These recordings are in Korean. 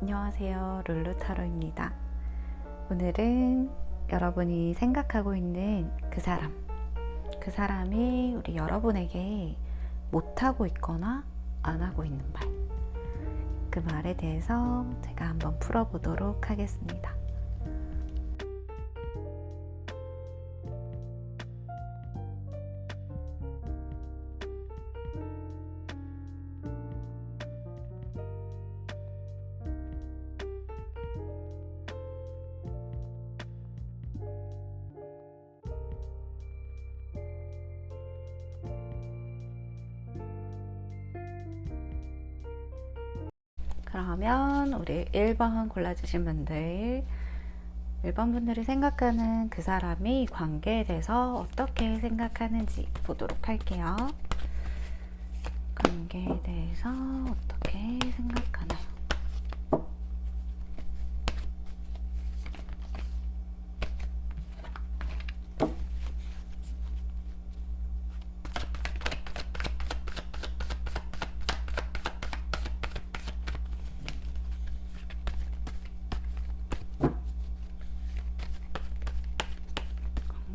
안녕하세요. 룰루타로입니다. 오늘은 여러분이 생각하고 있는 그 사람이 우리 여러분에게 못하고 있거나 안 하고 있는 말, 그 말에 대해서 제가 한번 풀어보도록 하겠습니다. 그러면 우리 1번 골라주신 분들, 1번 분들이 생각하는 그 사람이 관계에 대해서 어떻게 생각하는지 보도록 할게요. 관계에 대해서 어떻게 생각하나요?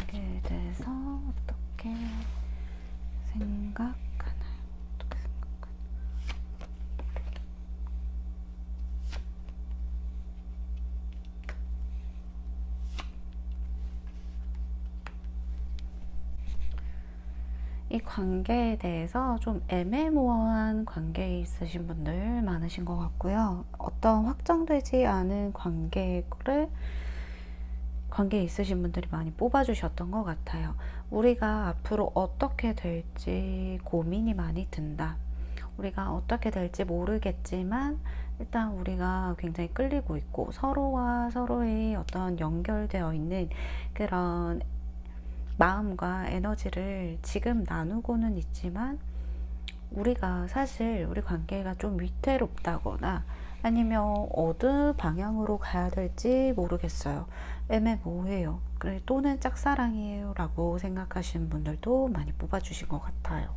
관계에 대해서 어떻게 생각하나요? 이 관계에 대해서 좀 애매모호한 관계에 있으신 분들 많으신 것 같고요. 어떤 확정되지 않은 관계에 있으신 분들이 많이 뽑아주셨던 것 같아요. 우리가 앞으로 어떻게 될지 고민이 많이 든다. 우리가 어떻게 될지 모르겠지만 일단 우리가 굉장히 끌리고 있고 서로와 서로의 어떤 연결되어 있는 그런 마음과 에너지를 지금 나누고는 있지만 우리가 사실 우리 관계가 좀 위태롭다거나 아니면 어느 방향으로 가야 될지 모르겠어요. 애매모호해요. 그래, 또는 짝사랑이에요 라고 생각하시는 분들도 많이 뽑아주신 것 같아요.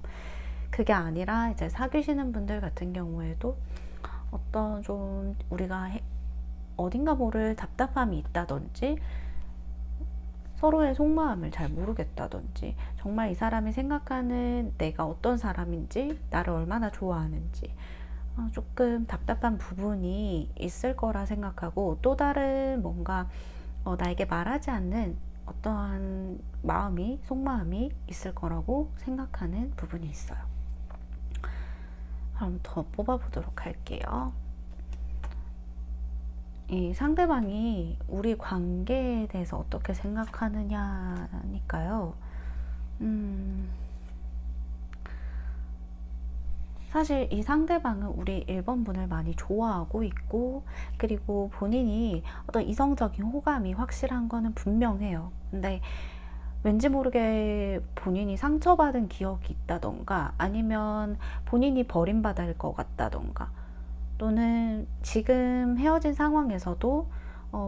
그게 아니라 이제 사귀시는 분들 같은 경우에도 어떤 좀 우리가 어딘가 모를 답답함이 있다든지 서로의 속마음을 잘 모르겠다든지 정말 이 사람이 생각하는 내가 어떤 사람인지 나를 얼마나 좋아하는지 조금 답답한 부분이 있을 거라 생각하고 또 다른 뭔가 나에게 말하지 않는 어떠한 마음이 속마음이 있을 거라고 생각하는 부분이 있어요. 그럼 더 뽑아보도록 할게요. 이 상대방이 우리 관계에 대해서 어떻게 생각하느냐니까요. 사실 이 상대방은 우리 1번 분을 많이 좋아하고 있고, 그리고 본인이 어떤 이성적인 호감이 확실한 거는 분명해요. 근데 왠지 모르게 본인이 상처받은 기억이 있다던가, 아니면 본인이 버림받을 것 같다던가, 또는 지금 헤어진 상황에서도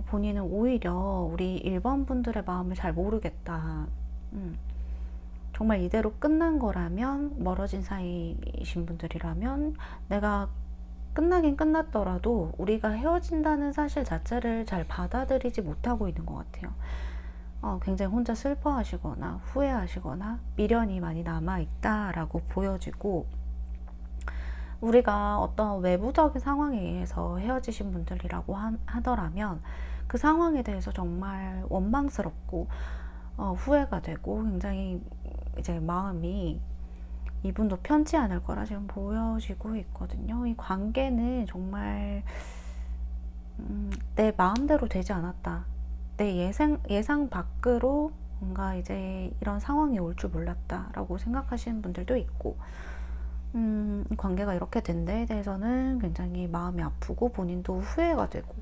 본인은 오히려 우리 1번 분들의 마음을 잘 모르겠다. 정말 이대로 끝난 거라면, 멀어진 사이이신 분들이라면 내가 끝나긴 끝났더라도 우리가 헤어진다는 사실 자체를 잘 받아들이지 못하고 있는 것 같아요. 굉장히 혼자 슬퍼하시거나 후회하시거나 미련이 많이 남아있다라고 보여지고, 우리가 어떤 외부적인 상황에 의해서 헤어지신 분들이라고 하더라면 그 상황에 대해서 정말 원망스럽고 후회가 되고 굉장히 이제 마음이 이분도 편치 않을 거라 지금 보여지고 있거든요. 이 관계는 정말 내 마음대로 되지 않았다. 내 예상 밖으로 뭔가 이제 이런 상황이 올 줄 몰랐다라고 생각하시는 분들도 있고, 관계가 이렇게 된 데에 대해서는 굉장히 마음이 아프고 본인도 후회가 되고,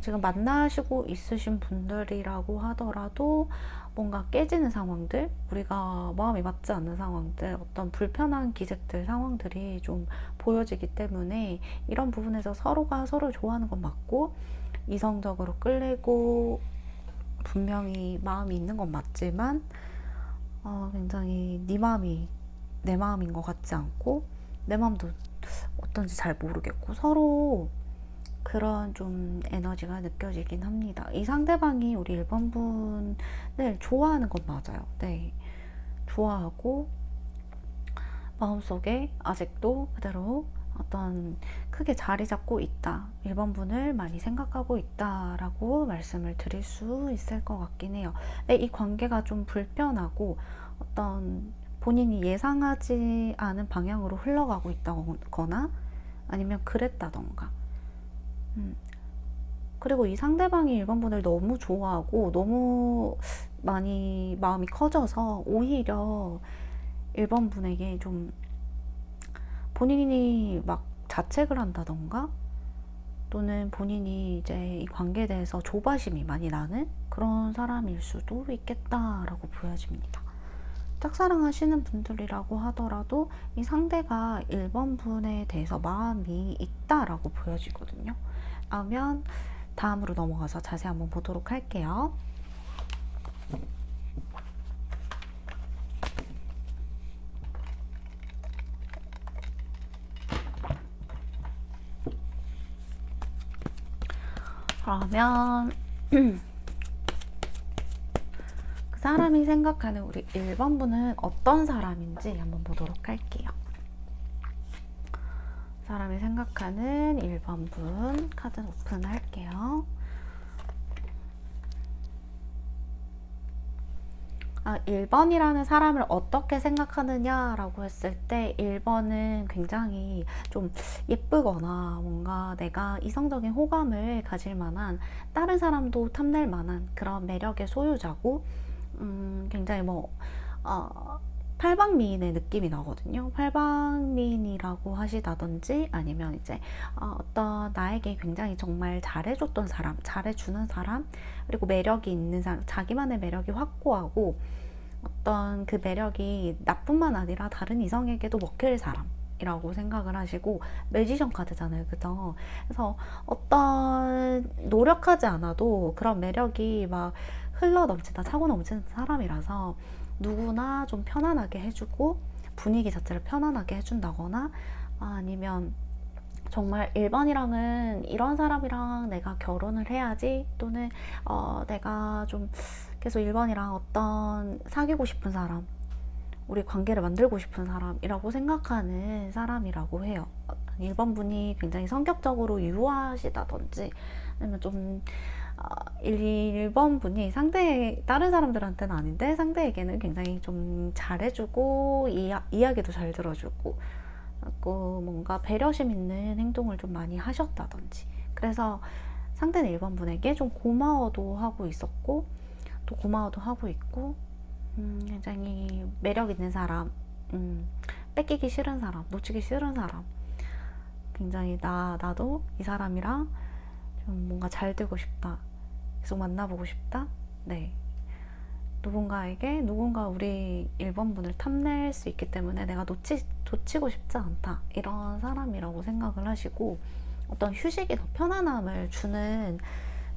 지금 만나시고 있으신 분들이라고 하더라도 뭔가 깨지는 상황들, 우리가 마음이 맞지 않는 상황들, 어떤 불편한 기색들, 상황들이 좀 보여지기 때문에 이런 부분에서 서로가 서로 좋아하는 건 맞고 이성적으로 끌리고 분명히 마음이 있는 건 맞지만 굉장히 네 마음이 내 마음인 것 같지 않고 내 마음도 어떤지 잘 모르겠고 서로 그런 좀 에너지가 느껴지긴 합니다. 이 상대방이 우리 1번 분을 좋아하는 건 맞아요. 네. 좋아하고 마음속에 아직도 그대로 어떤 크게 자리 잡고 있다. 1번 분을 많이 생각하고 있다라고 말씀을 드릴 수 있을 것 같긴 해요. 네, 이 관계가 좀 불편하고 어떤 본인이 예상하지 않은 방향으로 흘러가고 있다거나 아니면 그랬다던가. 그리고 이 상대방이 1번 분을 너무 좋아하고 너무 많이 마음이 커져서 오히려 1번 분에게 좀 본인이 막 자책을 한다던가 또는 본인이 이제 이 관계에 대해서 조바심이 많이 나는 그런 사람일 수도 있겠다라고 보여집니다. 짝사랑하시는 분들이라고 하더라도 이 상대가 1번 분에 대해서 마음이 있다라고 보여지거든요. 그러면 다음으로 넘어가서 자세히 한번 보도록 할게요. 그러면 그 사람이 생각하는 우리 1번 분은 어떤 사람인지 한번 보도록 할게요. 사람이 생각하는 1번 분 카드 오픈할게요. 1번이라는 사람을 어떻게 생각하느냐라고 했을 때 1번은 굉장히 좀 예쁘거나 뭔가 내가 이성적인 호감을 가질 만한 다른 사람도 탐낼 만한 그런 매력의 소유자고 굉장히 팔방미인의 느낌이 나거든요. 팔방미인이라고 하시다든지 아니면 이제 어떤 나에게 굉장히 정말 잘해줬던 사람, 잘해주는 사람, 그리고 매력이 있는 사람, 자기만의 매력이 확고하고 어떤 그 매력이 나뿐만 아니라 다른 이성에게도 먹힐 사람이라고 생각을 하시고 매지션 카드잖아요. 그죠? 그래서 어떤 노력하지 않아도 그런 매력이 막 흘러 넘친다, 차고 넘치는 사람이라서 누구나 좀 편안하게 해주고 분위기 자체를 편안하게 해준다거나 아니면 정말 1번이랑은 이런 사람이랑 내가 결혼을 해야지 또는 내가 좀 계속 1번이랑 어떤 사귀고 싶은 사람 우리 관계를 만들고 싶은 사람이라고 생각하는 사람이라고 해요. 1번 분이 굉장히 성격적으로 유하시다든지 아니면 좀 1번 분이 다른 사람들한테는 아닌데 상대에게는 굉장히 좀 잘해주고 이야기도 잘 들어주고 뭔가 배려심 있는 행동을 좀 많이 하셨다든지 그래서 상대는 1번 분에게 좀 고마워도 하고 있었고 또 고마워도 하고 있고 굉장히 매력 있는 사람 뺏기기 싫은 사람 놓치기 싫은 사람 굉장히 나도 이 사람이랑 좀 뭔가 잘 되고 싶다 계속 만나보고 싶다 네 누군가 우리 1번 분을 탐낼 수 있기 때문에 내가 놓치고 싶지 않다 이런 사람이라고 생각을 하시고 어떤 휴식이 더 편안함을 주는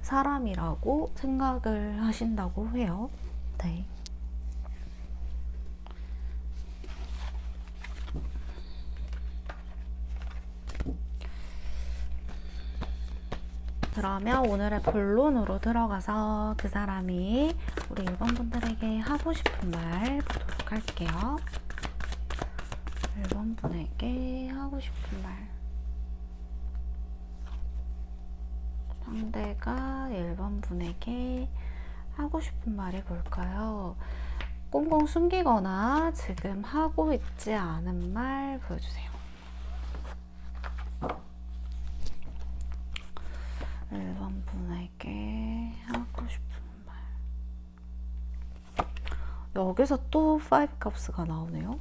사람이라고 생각을 하신다고 해요. 네. 그러면 오늘의 본론으로 들어가서 그 사람이 우리 1번 분들에게 하고 싶은 말 보도록 할게요. 1번 분에게 하고 싶은 말. 상대가 1번 분에게 하고 싶은 말이 뭘까요? 꽁꽁 숨기거나 지금 하고 있지 않은 말 보여주세요. 1번 분에게 하고 싶은 말. 여기서 또 5 컵스가 나오네요.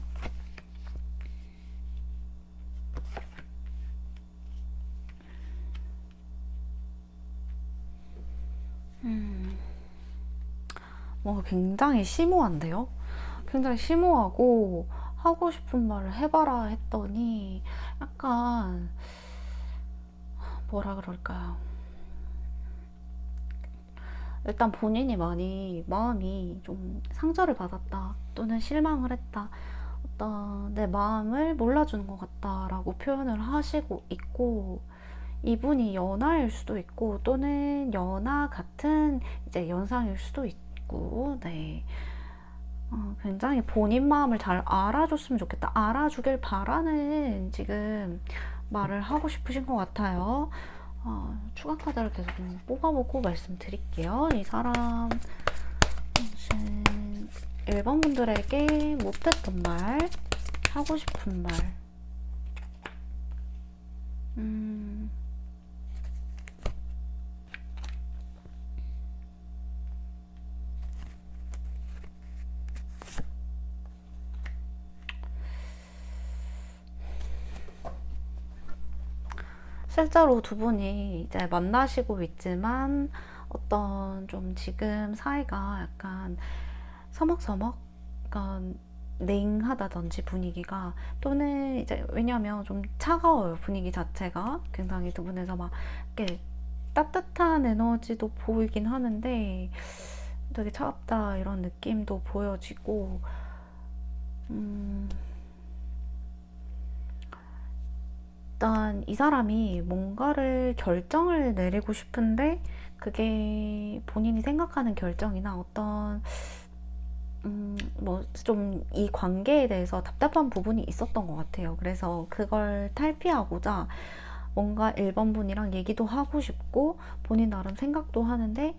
뭔가 굉장히 심오한데요? 굉장히 심오하고 하고 싶은 말을 해봐라 했더니 약간 뭐라 그럴까요? 일단 본인이 많이 마음이 좀 상처를 받았다 또는 실망을 했다 어떤 내 마음을 몰라주는 것 같다라고 표현을 하시고 있고 이분이 연하일 수도 있고 또는 연하 같은 이제 연상일 수도 있고, 네. 굉장히 본인 마음을 잘 알아줬으면 좋겠다. 알아주길 바라는 지금 말을 하고 싶으신 것 같아요. 추가 카드를 계속 좀 뽑아보고 말씀드릴게요. 이 사람 1번 분들에게 못했던 말, 하고 싶은 말. 실제로 두 분이 이제 만나시고 있지만 어떤 좀 지금 사이가 약간 서먹서먹, 약간 냉하다든지 분위기가, 또는 이제 왜냐면 좀 차가워요, 분위기 자체가. 굉장히 두 분에서 막 이렇게 따뜻한 에너지도 보이긴 하는데 되게 차갑다 이런 느낌도 보여지고, 일단 이 사람이 뭔가를 결정을 내리고 싶은데 그게 본인이 생각하는 결정이나 어떤 뭐 좀 이 관계에 대해서 답답한 부분이 있었던 것 같아요. 그래서 그걸 탈피하고자 뭔가 1번 분이랑 얘기도 하고 싶고 본인 나름 생각도 하는데,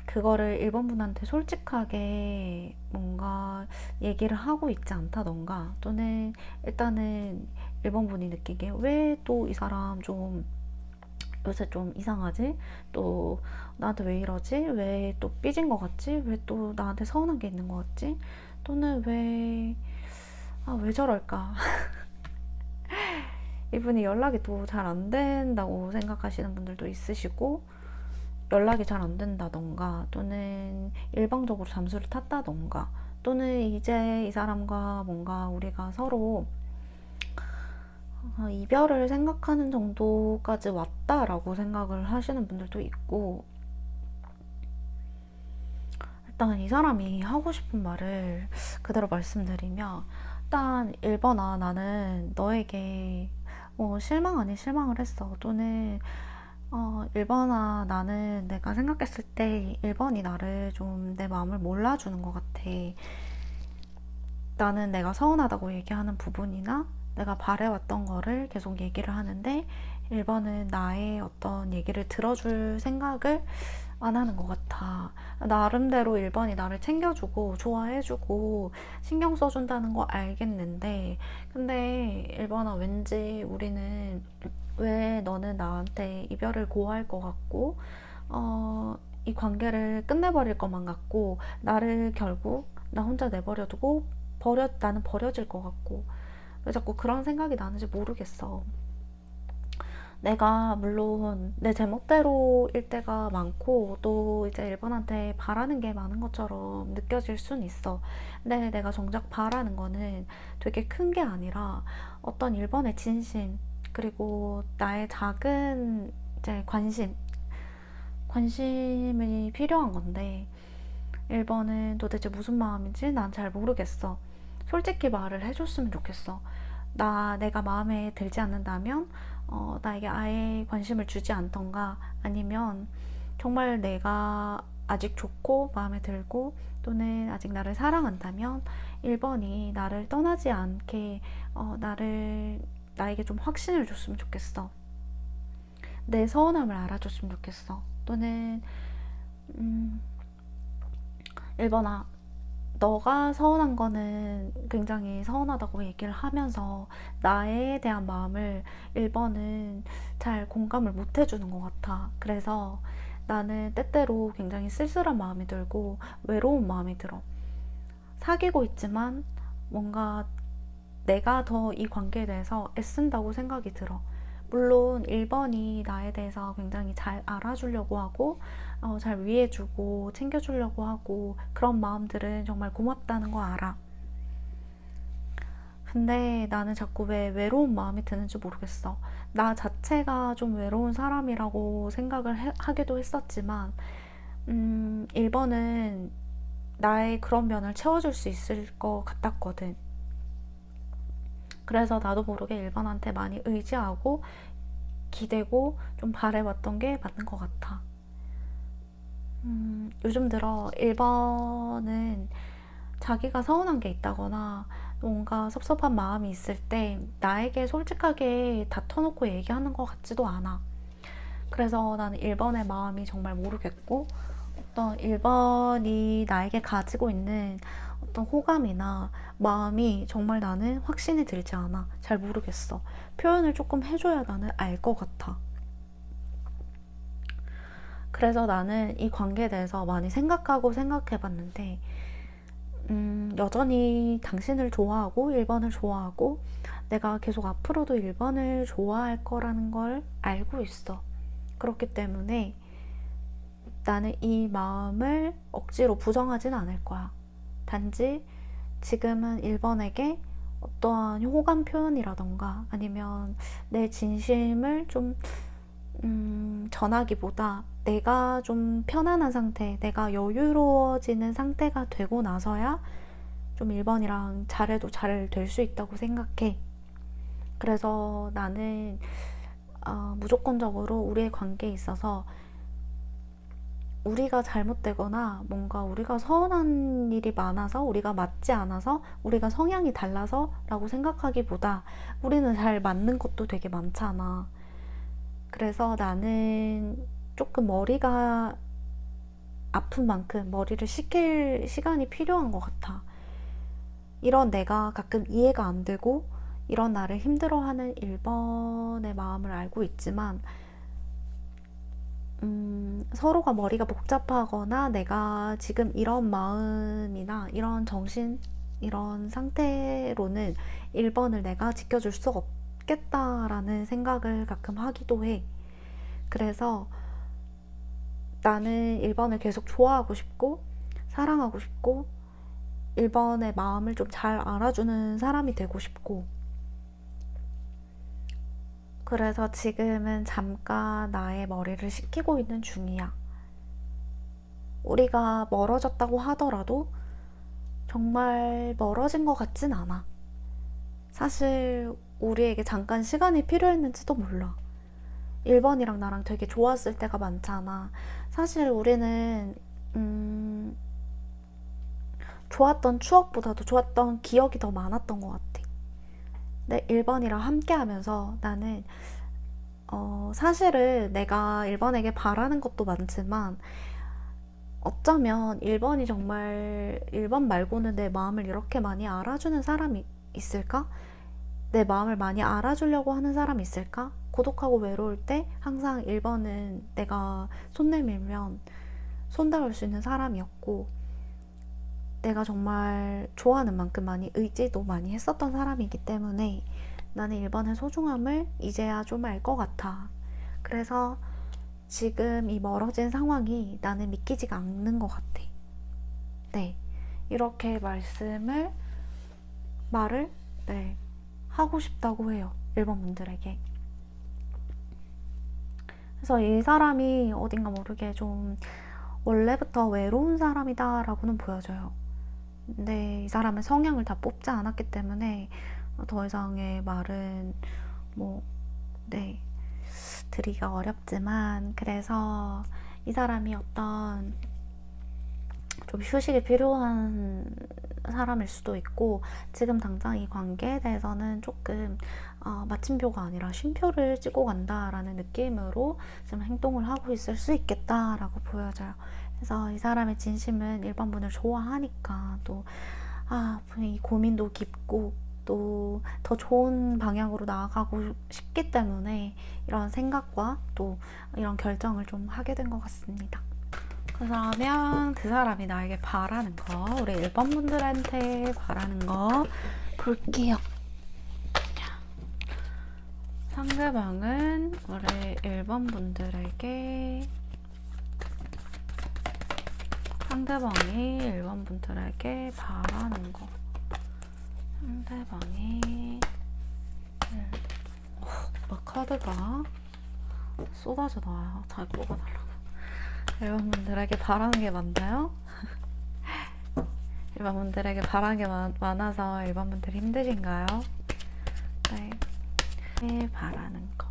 그거를 1번 분한테 솔직하게 뭔가 얘기를 하고 있지 않다던가, 또는 일단은 1번 분이 느끼기에 왜 또 이 사람 좀 요새 좀 이상하지? 또 나한테 왜 이러지? 왜 또 삐진 것 같지? 왜 또 나한테 서운한 게 있는 것 같지? 또는 왜 저럴까? 이분이 연락이 또 잘 안 된다고 생각하시는 분들도 있으시고, 연락이 잘 안 된다던가, 또는 일방적으로 잠수를 탔다던가, 또는 이제 이 사람과 뭔가 우리가 서로 이별을 생각하는 정도까지 왔다라고 생각을 하시는 분들도 있고, 일단 이 사람이 하고 싶은 말을 그대로 말씀드리면, 일단 1번아, 나는 너에게 실망 아닌 실망을 했어. 또는 1번아, 나는 내가 생각했을 때 1번이 나를 좀 내 마음을 몰라주는 것 같아. 나는 내가 서운하다고 얘기하는 부분이나 내가 바래왔던 거를 계속 얘기를 하는데 1번은 나의 어떤 얘기를 들어줄 생각을 안 하는 것 같아. 나름대로 1번이 나를 챙겨주고 좋아해주고 신경 써준다는 거 알겠는데, 근데 1번아, 왠지 우리는, 왜 너는 나한테 이별을 고할 것 같고 이 관계를 끝내버릴 것만 같고, 나를 결국 나 혼자 내버려두고 나는 버려질 것 같고, 왜 자꾸 그런 생각이 나는지 모르겠어. 내가 물론 내 제멋대로일 때가 많고 또 이제 1번한테 바라는 게 많은 것처럼 느껴질 순 있어. 근데 내가 정작 바라는 거는 되게 큰 게 아니라 어떤 1번의 진심, 그리고 나의 작은 이제 관심이 필요한 건데, 1번은 도대체 무슨 마음인지 난 잘 모르겠어. 솔직히 말을 해줬으면 좋겠어. 내가 마음에 들지 않는다면 나에게 아예 관심을 주지 않던가, 아니면 정말 내가 아직 좋고 마음에 들고 또는 아직 나를 사랑한다면 1번이 나를 떠나지 않게 나에게 좀 확신을 줬으면 좋겠어. 내 서운함을 알아줬으면 좋겠어. 또는 1번아, 너가 서운한 거는 굉장히 서운하다고 얘기를 하면서 나에 대한 마음을 1번은 잘 공감을 못 해주는 것 같아. 그래서 나는 때때로 굉장히 쓸쓸한 마음이 들고 외로운 마음이 들어. 사귀고 있지만 뭔가 내가 더 이 관계에 대해서 애쓴다고 생각이 들어. 물론 1번이 나에 대해서 굉장히 잘 알아주려고 하고 잘 위해주고 챙겨주려고 하고 그런 마음들은 정말 고맙다는 거 알아. 근데 나는 자꾸 왜 외로운 마음이 드는지 모르겠어. 나 자체가 좀 외로운 사람이라고 생각을 하기도 했었지만 1번은 나의 그런 면을 채워줄 수 있을 것 같았거든. 그래서 나도 모르게 1번한테 많이 의지하고 기대고 좀 바래봤던 게 맞는 것 같아. 요즘 들어 1번은 자기가 서운한 게 있다거나 뭔가 섭섭한 마음이 있을 때 나에게 솔직하게 다 터놓고 얘기하는 것 같지도 않아. 그래서 나는 1번의 마음이 정말 모르겠고, 어떤 1번이 나에게 가지고 있는 어떤 호감이나 마음이 정말 나는 확신이 들지 않아. 잘 모르겠어. 표현을 조금 해줘야 나는 알 것 같아. 그래서 나는 이 관계에 대해서 많이 생각하고 생각해봤는데, 여전히 당신을 좋아하고 1번을 좋아하고 내가 계속 앞으로도 1번을 좋아할 거라는 걸 알고 있어. 그렇기 때문에 나는 이 마음을 억지로 부정하진 않을 거야. 단지 지금은 1번에게 어떠한 호감 표현이라던가 아니면 내 진심을 좀 전하기보다 내가 좀 편안한 상태, 내가 여유로워지는 상태가 되고 나서야 좀 1번이랑 잘해도 잘 될 수 있다고 생각해. 그래서 나는 무조건적으로 우리의 관계에 있어서 우리가 잘못되거나 뭔가 우리가 서운한 일이 많아서, 우리가 맞지 않아서, 우리가 성향이 달라서 라고 생각하기보다 우리는 잘 맞는 것도 되게 많잖아. 그래서 나는 조금 머리가 아픈 만큼 머리를 식힐 시간이 필요한 것 같아. 이런 내가 가끔 이해가 안 되고 이런 나를 힘들어하는 1번의 마음을 알고 있지만 서로가 머리가 복잡하거나 내가 지금 이런 마음이나 이런 정신, 이런 상태로는 1번을 내가 지켜줄 수 없겠다라는 생각을 가끔 하기도 해. 그래서 나는 1번을 계속 좋아하고 싶고 사랑하고 싶고 1번의 마음을 좀 잘 알아주는 사람이 되고 싶고, 그래서 지금은 잠깐 나의 머리를 식히고 있는 중이야. 우리가 멀어졌다고 하더라도 정말 멀어진 것 같진 않아. 사실 우리에게 잠깐 시간이 필요했는지도 몰라. 1번이랑 나랑 되게 좋았을 때가 많잖아. 사실 우리는 좋았던 추억보다도 좋았던 기억이 더 많았던 것 같아. 근데 1번이랑 함께 하면서 나는 사실은 내가 1번에게 바라는 것도 많지만 어쩌면 1번이 정말 1번 말고는 내 마음을 이렇게 많이 알아주는 사람이 있을까? 내 마음을 많이 알아주려고 하는 사람이 있을까? 고독하고 외로울 때 항상 1번은 내가 손 내밀면 손 닿을 수 있는 사람이었고, 내가 정말 좋아하는 만큼 많이 의지도 많이 했었던 사람이기 때문에 나는 1번의 소중함을 이제야 좀 알 것 같아. 그래서 지금 이 멀어진 상황이 나는 믿기지가 않는 것 같아. 네, 이렇게 말을 네, 하고 싶다고 해요. 1번 분들에게. 그래서 이 사람이 어딘가 모르게 좀 원래부터 외로운 사람이다 라고는 보여져요. 근데 이 사람의 성향을 다 뽑지 않았기 때문에 더 이상의 말은 네, 드리기가 어렵지만, 그래서 이 사람이 어떤 좀 휴식이 필요한 사람일 수도 있고, 지금 당장 이 관계에 대해서는 조금 마침표가 아니라 쉼표를 찍고 간다라는 느낌으로 지금 행동을 하고 있을 수 있겠다라고 보여져요. 그래서 이 사람의 진심은 1번 분을 좋아하니까 또 이 고민도 깊고 또 더 좋은 방향으로 나아가고 싶기 때문에 이런 생각과 또 이런 결정을 좀 하게 된 것 같습니다. 그러면 그 사람이 나에게 바라는 거, 우리 1번 분들한테 바라는 거 볼게요. 상대방은 우리 1번 분들에게, 상대방이 1번 분들에게 바라는 거, 상대방이 막 카드가 쏟아져 나와요. 잘 뽑아달라고. 1번 분들에게 바라는 게 많나요? 1번 분들에게 바라는 게 많아서 1번 분들이 힘드신가요? 네, 바라는 거.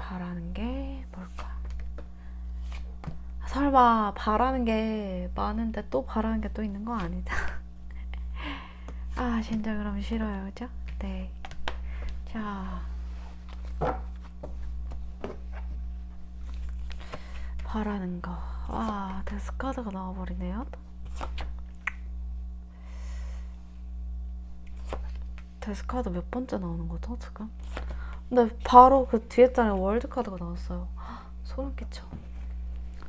바라는 게 뭘까? 설마 바라는 게 많은데 또 바라는 게 또 있는 거 아니다. 아, 진짜 그럼 싫어요, 그죠? 네. 자, 바라는 거. 와, 데스카드가 나와버리네요. 데스카드 몇 번째 나오는 거죠, 지금? 근데 바로 그 뒤에 장에 월드카드가 나왔어요. 소름 끼쳐.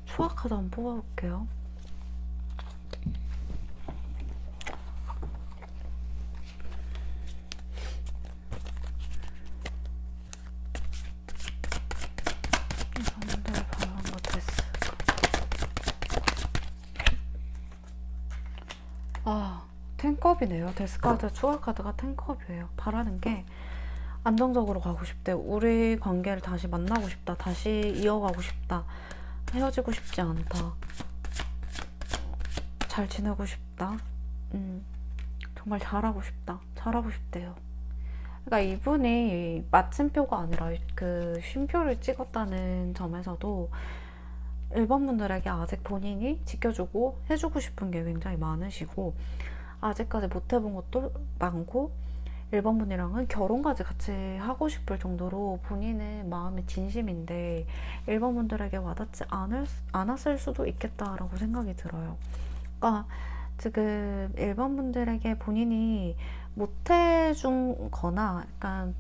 추가카드 한번 뽑아볼게요. 여러분들 바라는 거 데스. 아, 텐컵이네요. 데스카드 추가카드가 텐컵이에요. 바라는 게 안정적으로 가고 싶대. 우리 관계를 다시 만나고 싶다. 다시 이어가고 싶다. 헤어지고 싶지 않다. 잘 지내고 싶다. 정말 잘하고 싶다. 잘하고 싶대요. 그러니까 이분이 마침표가 아니라 그 쉼표를 찍었다는 점에서도 일본 분들에게 아직 본인이 지켜주고 해주고 싶은 게 굉장히 많으시고, 아직까지 못 해본 것도 많고, 일본 분이랑은 결혼까지 같이 하고 싶을 정도로 본인의 마음이 진심인데 일본 분들에게 와닿지 않았을 수도 있겠다라고 생각이 들어요. 그러니까 지금 일본 분들에게 본인이 못해준 거나 약간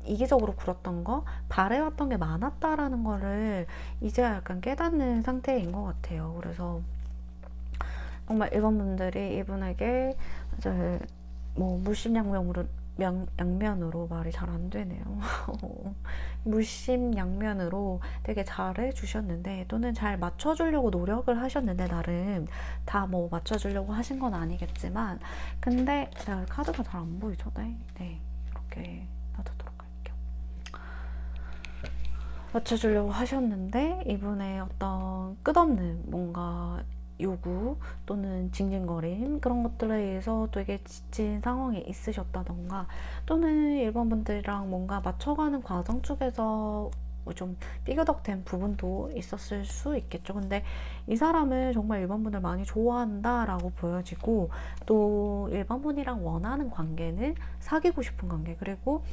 이기적으로 굴었던 거, 바래왔던 게 많았다라는 거를 이제 약간 깨닫는 상태인 것 같아요. 그래서 정말 일본 분들이 이분에게 이제 뭐 물심양면으로 양면으로 말이 잘 안 되네요. 물심양면으로 되게 잘해 주셨는데, 또는 잘 맞춰주려고 노력을 하셨는데, 나름 다 뭐 맞춰주려고 하신 건 아니겠지만, 근데 제가 카드가 잘 안 보이죠? 네, 이렇게 놔두도록 할게요. 맞춰주려고 하셨는데 이분의 어떤 끝없는 뭔가 요구 또는 징징거림, 그런 것들에 의해서 되게 지친 상황이 있으셨다던가, 또는 일본 분들이랑 뭔가 맞춰가는 과정 쪽에서 좀 삐그덕된 부분도 있었을 수 있겠죠. 근데 이 사람은 정말 일본 분들 많이 좋아한다라고 보여지고, 또 일본 분이랑 원하는 관계는 사귀고 싶은 관계, 그리고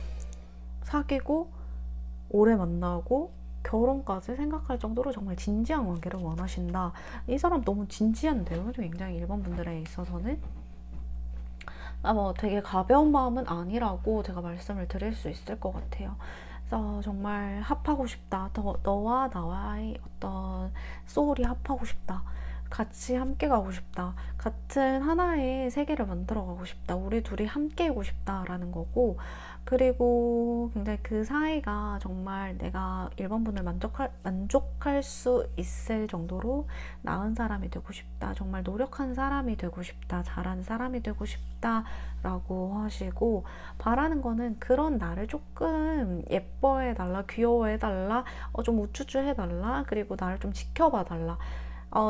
사귀고 오래 만나고 결혼까지 생각할 정도로 정말 진지한 관계를 원하신다. 이 사람 너무 진지한데요, 굉장히 일본 분들에 있어서는. 뭐 되게 가벼운 마음은 아니라고 제가 말씀을 드릴 수 있을 것 같아요. 그래서 정말 합하고 싶다. 너와 나와의 어떤 소울이 합하고 싶다. 같이 함께 가고 싶다. 같은 하나의 세계를 만들어 가고 싶다. 우리 둘이 함께이고 싶다라는 거고, 그리고 굉장히 그 사이가 정말 내가 일본 분을 만족할 수 있을 정도로 나은 사람이 되고 싶다. 정말 노력한 사람이 되고 싶다. 잘한 사람이 되고 싶다라고 하시고, 바라는 거는 그런 나를 조금 예뻐해달라, 귀여워해달라, 좀 우쭈쭈해달라, 그리고 나를 좀 지켜봐달라.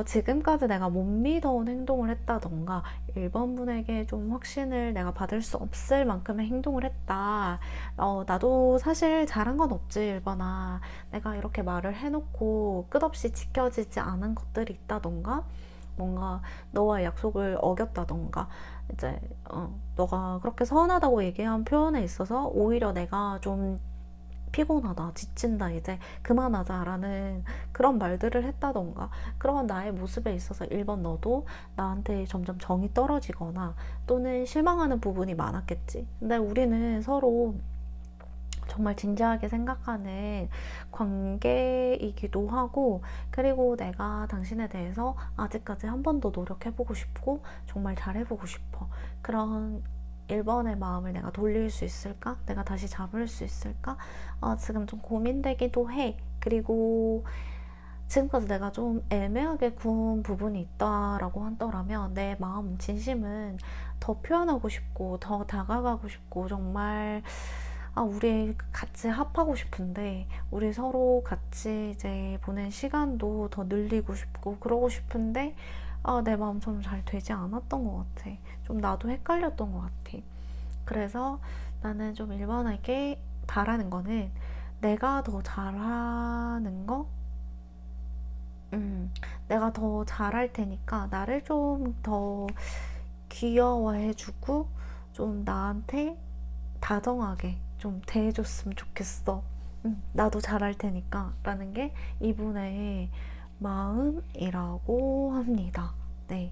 지금까지 내가 못 믿어온 행동을 했다던가, 일본 분에게 좀 확신을 내가 받을 수 없을 만큼의 행동을 했다. 나도 사실 잘한 건 없지, 일본아. 내가 이렇게 말을 해놓고 끝없이 지켜지지 않은 것들이 있다던가, 뭔가 너와의 약속을 어겼다던가, 이제 너가 그렇게 서운하다고 얘기한 표현에 있어서 오히려 내가 좀 피곤하다, 지친다, 이제 그만하자라는 그런 말들을 했다던가, 그런 나의 모습에 있어서 1번 너도 나한테 점점 정이 떨어지거나 또는 실망하는 부분이 많았겠지. 근데 우리는 서로 정말 진지하게 생각하는 관계이기도 하고, 그리고 내가 당신에 대해서 아직까지 한 번 더 노력해보고 싶고 정말 잘해보고 싶어. 그런 1번의 마음을 내가 돌릴 수 있을까? 내가 다시 잡을 수 있을까? 지금 좀 고민되기도 해. 그리고 지금까지 내가 좀 애매하게 구운 부분이 있다라고 하더라면 내 마음 진심은 더 표현하고 싶고 더 다가가고 싶고, 정말 우리 같이 합하고 싶은데, 우리 서로 같이 이제 보낸 시간도 더 늘리고 싶고 그러고 싶은데, 내 마음 좀 잘 되지 않았던 것 같아. 좀 나도 헷갈렸던 것 같아. 그래서 나는 좀 일반하게 바라는 거는, 내가 더 잘하는 거? 내가 더 잘할 테니까 나를 좀 더 귀여워해주고 좀 나한테 다정하게 좀 대해줬으면 좋겠어. 나도 잘할 테니까 라는 게 이분의 마음이라고 합니다. 네.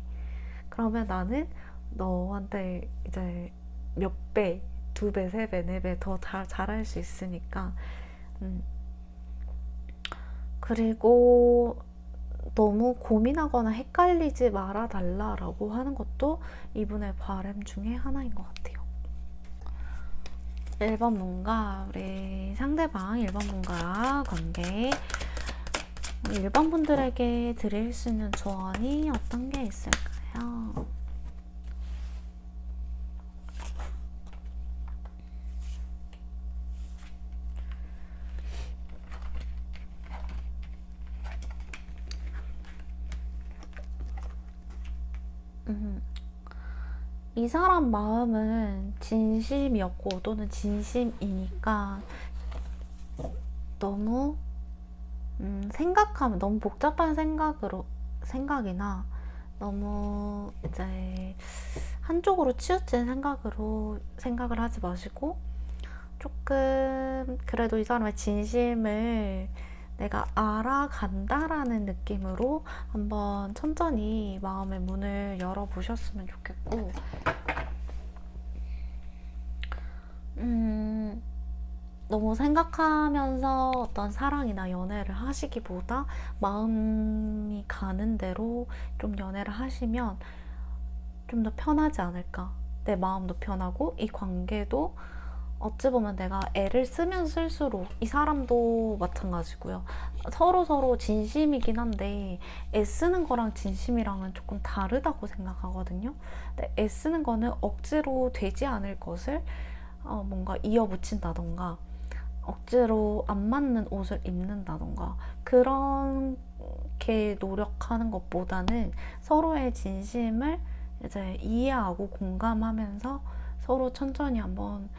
그러면 나는 너한테 이제 몇 배, 두 배, 세 배, 네 배 더 잘할 수 있으니까. 그리고 너무 고민하거나 헷갈리지 말아 달라라고 하는 것도 이분의 바람 중에 하나인 것 같아요. 1번 문과, 우리 상대방 1번 문과 관계. 1번 분들에게 드릴 수 있는 조언이 어떤 게 있을까요? 이 사람 마음은 진심이었고 또는 진심이니까 너무 생각하면 너무 복잡한 생각이나 너무 이제 한쪽으로 치우친 생각으로 생각을 하지 마시고 조금 그래도 이 사람의 진심을 내가 알아간다라는 느낌으로 한번 천천히 마음의 문을 열어보셨으면 좋겠고, 너무 생각하면서 어떤 사랑이나 연애를 하시기보다 마음이 가는 대로 좀 연애를 하시면 좀 더 편하지 않을까. 내 마음도 편하고 이 관계도 어찌 보면 내가 애를 쓰면 쓸수록 이 사람도 마찬가지고요. 서로 진심이긴 한데 애쓰는 거랑 진심이랑은 조금 다르다고 생각하거든요. 근데 애쓰는 거는 억지로 되지 않을 것을 뭔가 이어붙인다던가 억지로 안 맞는 옷을 입는다던가 그렇게 노력하는 것보다는 서로의 진심을 이제 이해하고 공감하면서 서로 천천히 한번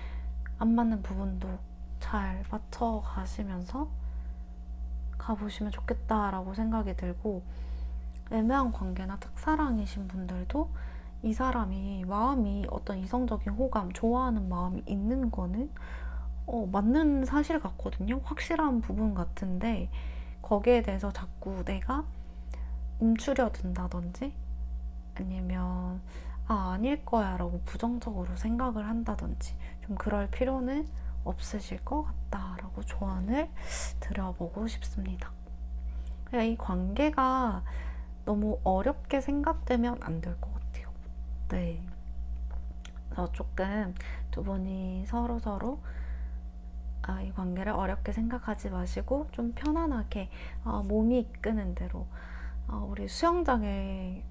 안 맞는 부분도 잘 맞춰 가시면서 가보시면 좋겠다라고 생각이 들고, 애매한 관계나 짝사랑이신 분들도 이 사람이 마음이 어떤 이성적인 호감, 좋아하는 마음이 있는 거는 맞는 사실 같거든요. 확실한 부분 같은데 거기에 대해서 자꾸 내가 움츠려 든다든지 아니면 아닐 거야 라고 부정적으로 생각을 한다든지 좀 그럴 필요는 없으실 것 같다라고 조언을 드려보고 싶습니다. 그냥 이 관계가 너무 어렵게 생각되면 안 될 것 같아요. 네. 그래서 조금 두 분이 서로 이 관계를 어렵게 생각하지 마시고 좀 편안하게 몸이 이끄는 대로 우리 수영장에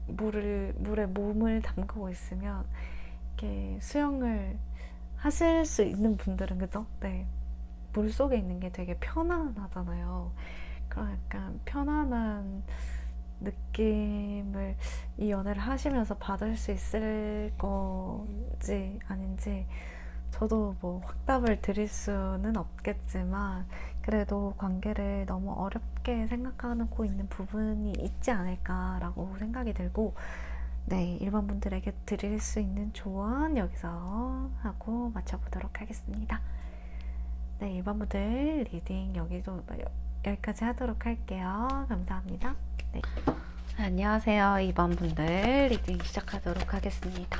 물에 몸을 담그고 있으면 이렇게 수영을 하실 수 있는 분들은 그죠? 네. 물 속에 있는 게 되게 편안하잖아요. 그런 약간 편안한 느낌을 이 연애를 하시면서 받을 수 있을 건지 아닌지 저도 뭐 확답을 드릴 수는 없겠지만 그래도 관계를 너무 어렵게 생각하고 있는 부분이 있지 않을까라고 생각이 들고, 네, 일반 분들에게 드릴 수 있는 조언 여기서 하고 마쳐보도록 하겠습니다. 네, 일반 분들 리딩 여기까지 하도록 할게요. 감사합니다. 네. 안녕하세요. 2번 분들 리딩 시작하도록 하겠습니다.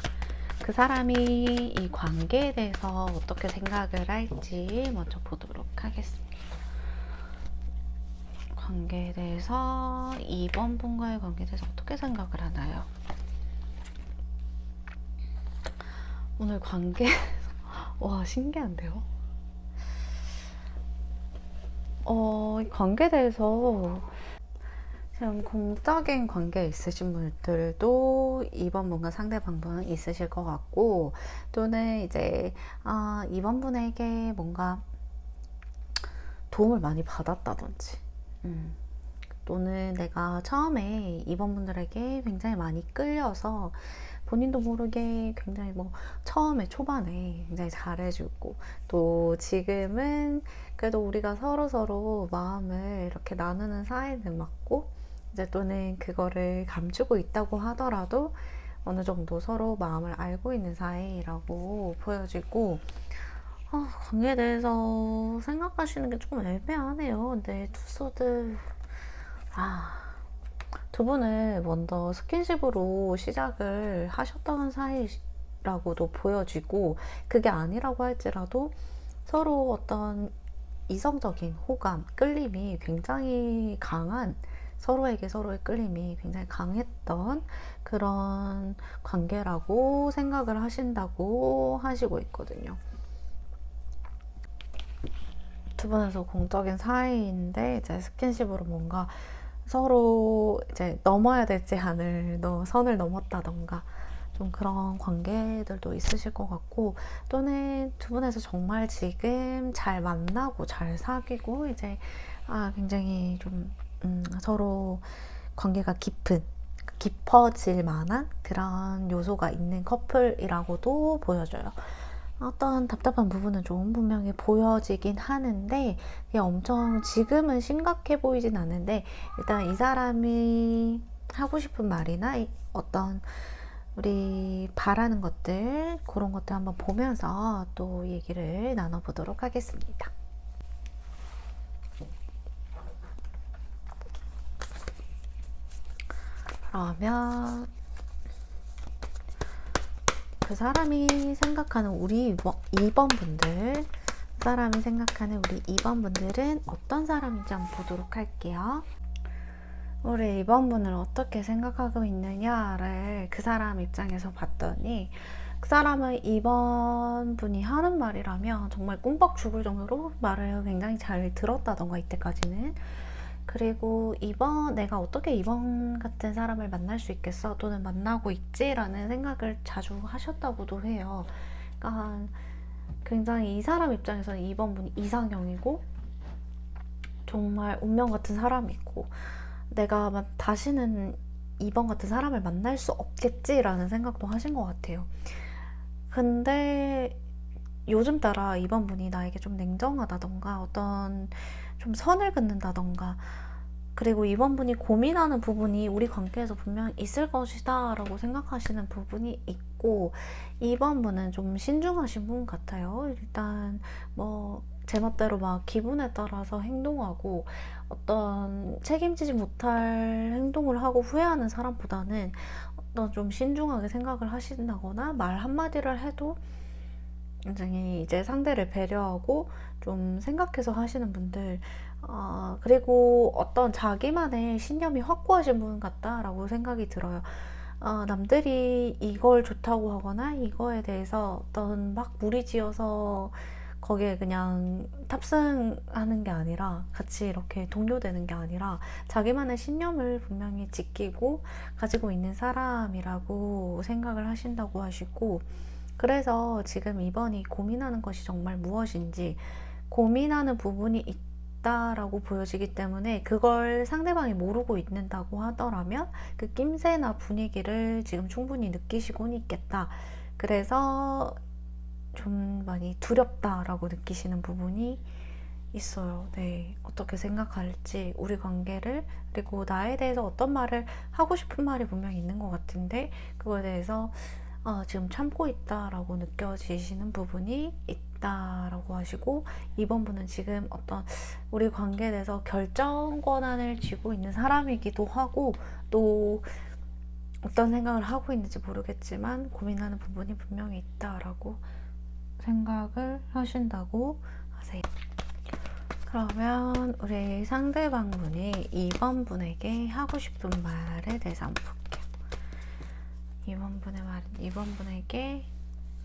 그 사람이 이 관계에 대해서 어떻게 생각을 할지 먼저 보도록 하겠습니다. 관계에 대해서 2번 분과의 관계에 대해서 어떻게 생각을 하나요? 오늘 관계 와 신기한데요? 이 관계에 대해서 지금 공적인 관계에 있으신 분들도 이번 분과 상대방분 있으실 것 같고, 또는 이제 이번 분에게 뭔가 도움을 많이 받았다든지 또는 내가 처음에 이번분들에게 굉장히 많이 끌려서 본인도 모르게 굉장히 뭐 처음에 초반에 굉장히 잘해주고, 또 지금은 그래도 우리가 서로서로 마음을 이렇게 나누는 사이는 맞고, 이제 또는 그거를 감추고 있다고 하더라도 어느 정도 서로 마음을 알고 있는 사이라고 보여지고, 관계에 대해서 생각하시는 게 조금 애매하네요. 근데 투소드, 두 분은 먼저 스킨십으로 시작을 하셨던 사이라고도 보여지고, 그게 아니라고 할지라도 서로 어떤 이성적인 호감, 끌림이 굉장히 강한, 서로에게 서로의 끌림이 굉장히 강했던 그런 관계라고 생각을 하신다고 하시고 있거든요. 두 분에서 공적인 사이인데 이제 스킨십으로 뭔가 서로 이제 넘어야 될지 않을 선을 넘었다던가 좀 그런 관계들도 있으실 것 같고, 또는 두 분에서 정말 지금 잘 만나고 잘 사귀고 이제 굉장히 좀 서로 관계가 깊어질 만한 그런 요소가 있는 커플이라고도 보여져요. 어떤 답답한 부분은 좀 분명히 보여지긴 하는데, 그게 엄청 지금은 심각해 보이진 않는데, 일단 이 사람이 하고 싶은 말이나 어떤 우리 바라는 것들, 그런 것들 한번 보면서 또 얘기를 나눠보도록 하겠습니다. 그러면 그 사람이 생각하는 우리 2번 분들, 그 사람이 생각하는 우리 2번 분들은 어떤 사람인지 한번 보도록 할게요. 우리 2번 분을 어떻게 생각하고 있느냐를 그 사람 입장에서 봤더니, 그 사람은 2번 분이 하는 말이라면 정말 꿈뻑 죽을 정도로 말을 굉장히 잘 들었다던가, 이때까지는. 그리고 내가 어떻게 2번 같은 사람을 만날 수 있겠어, 또는 만나고 있지라는 생각을 자주 하셨다고도 해요. 그러니까 굉장히 이 사람 입장에서는 2번 분이 이상형이고 정말 운명 같은 사람이고, 내가 다시는 2번 같은 사람을 만날 수 없겠지라는 생각도 하신 것 같아요. 근데 요즘 따라 2번 분이 나에게 좀 냉정하다던가 어떤 좀 선을 긋는다던가, 그리고 2번 분이 고민하는 부분이 우리 관계에서 분명 있을 것이다 라고 생각하시는 부분이 있고, 2번 분은 좀 신중하신 분 같아요. 일단 뭐 제멋대로 막 기분에 따라서 행동하고, 어떤 책임지지 못할 행동을 하고 후회하는 사람보다는 어떤 좀 신중하게 생각을 하신다거나, 말 한마디를 해도 굉장히 이제 상대를 배려하고 좀 생각해서 하시는 분들, 그리고 어떤 자기만의 신념이 확고하신 분 같다라고 생각이 들어요. 남들이 이걸 좋다고 하거나 이거에 대해서 어떤 막 무리지어서 거기에 그냥 탑승하는 게 아니라, 같이 이렇게 동료되는 게 아니라 자기만의 신념을 분명히 지키고 가지고 있는 사람이라고 생각을 하신다고 하시고, 그래서 지금 2번이 고민하는 것이 정말 무엇인지 고민하는 부분이 있다라고 보여지기 때문에, 그걸 상대방이 모르고 있는다고 하더라면 그 낌새나 분위기를 지금 충분히 느끼시곤 있겠다. 그래서 좀 많이 두렵다라고 느끼시는 부분이 있어요. 네, 어떻게 생각할지, 우리 관계를, 그리고 나에 대해서 어떤 말을 하고 싶은 말이 분명히 있는 것 같은데, 그거에 대해서 지금 참고 있다라고 느껴지시는 부분이 있다라고 하시고, 2번 분은 지금 어떤 우리 관계에 대해서 결정 권한을 쥐고 있는 사람이기도 하고, 또 어떤 생각을 하고 있는지 모르겠지만 고민하는 부분이 분명히 있다라고 생각을 하신다고 하세요. 그러면 우리 상대방 분이 2번 분에게 하고 싶은 말에 대해서 한번 볼게요. 2번 분의 말은 2번 분에게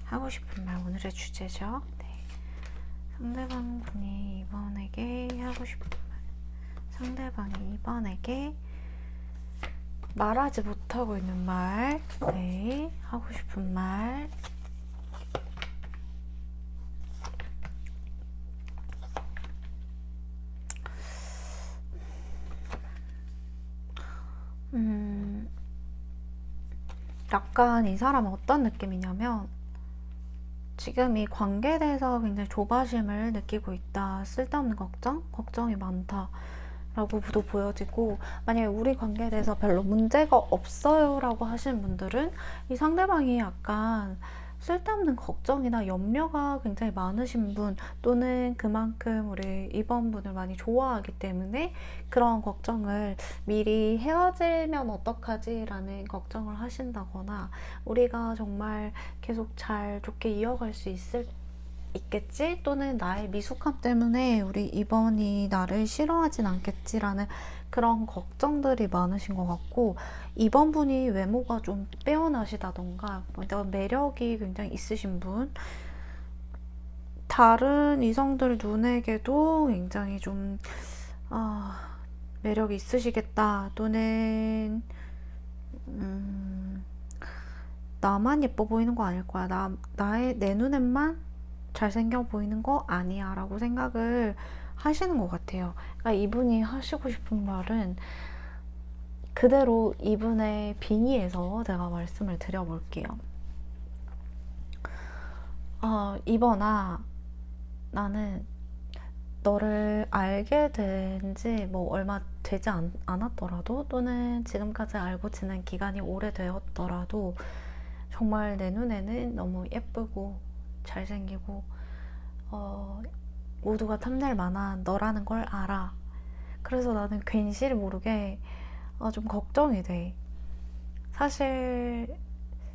하고 싶은 말, 오늘의 주제죠. 네. 상대방 분이 2번에게 하고 싶은 말, 상대방이 2번에게 말하지 못하고 있는 말, 네, 하고 싶은 말. 음, 약간 이 사람은 어떤 느낌이냐면 지금 이 관계에 대해서 굉장히 조바심을 느끼고 있다. 쓸데없는 걱정이 많다. 라고도 보여지고, 만약에 우리 관계에 대해서 별로 문제가 없어요 라고 하시는 분들은 이 상대방이 약간 쓸데없는 걱정이나 염려가 굉장히 많으신 분, 또는 그만큼 우리 이번 분을 많이 좋아하기 때문에 그런 걱정을 미리 헤어지면 어떡하지 라는 걱정을 하신다거나, 우리가 정말 계속 잘 좋게 이어갈 수 있겠지? 또는 나의 미숙함 때문에 우리 이번이 나를 싫어하진 않겠지라는 그런 걱정들이 많으신 것 같고, 이번 분이 외모가 좀 빼어나시다던가 매력이 굉장히 있으신 분, 다른 이성들 눈에게도 굉장히 좀 매력이 있으시겠다, 또는 나만 예뻐 보이는 거 아닐 거야, 내 눈에만 잘생겨 보이는 거 아니야 라고 생각을 하시는 것 같아요. 그러니까 이분이 하시고 싶은 말은 그대로 이분의 빙의에서 제가 말씀을 드려볼게요. 이번아, 나는 너를 알게 된 지 뭐 얼마 되지 않았더라도, 또는 지금까지 알고 지낸 기간이 오래되었더라도 정말 내 눈에는 너무 예쁘고 잘생기고 모두가 탐낼 만한 너라는 걸 알아. 그래서 나는 괜시리 모르게 좀 걱정이 돼. 사실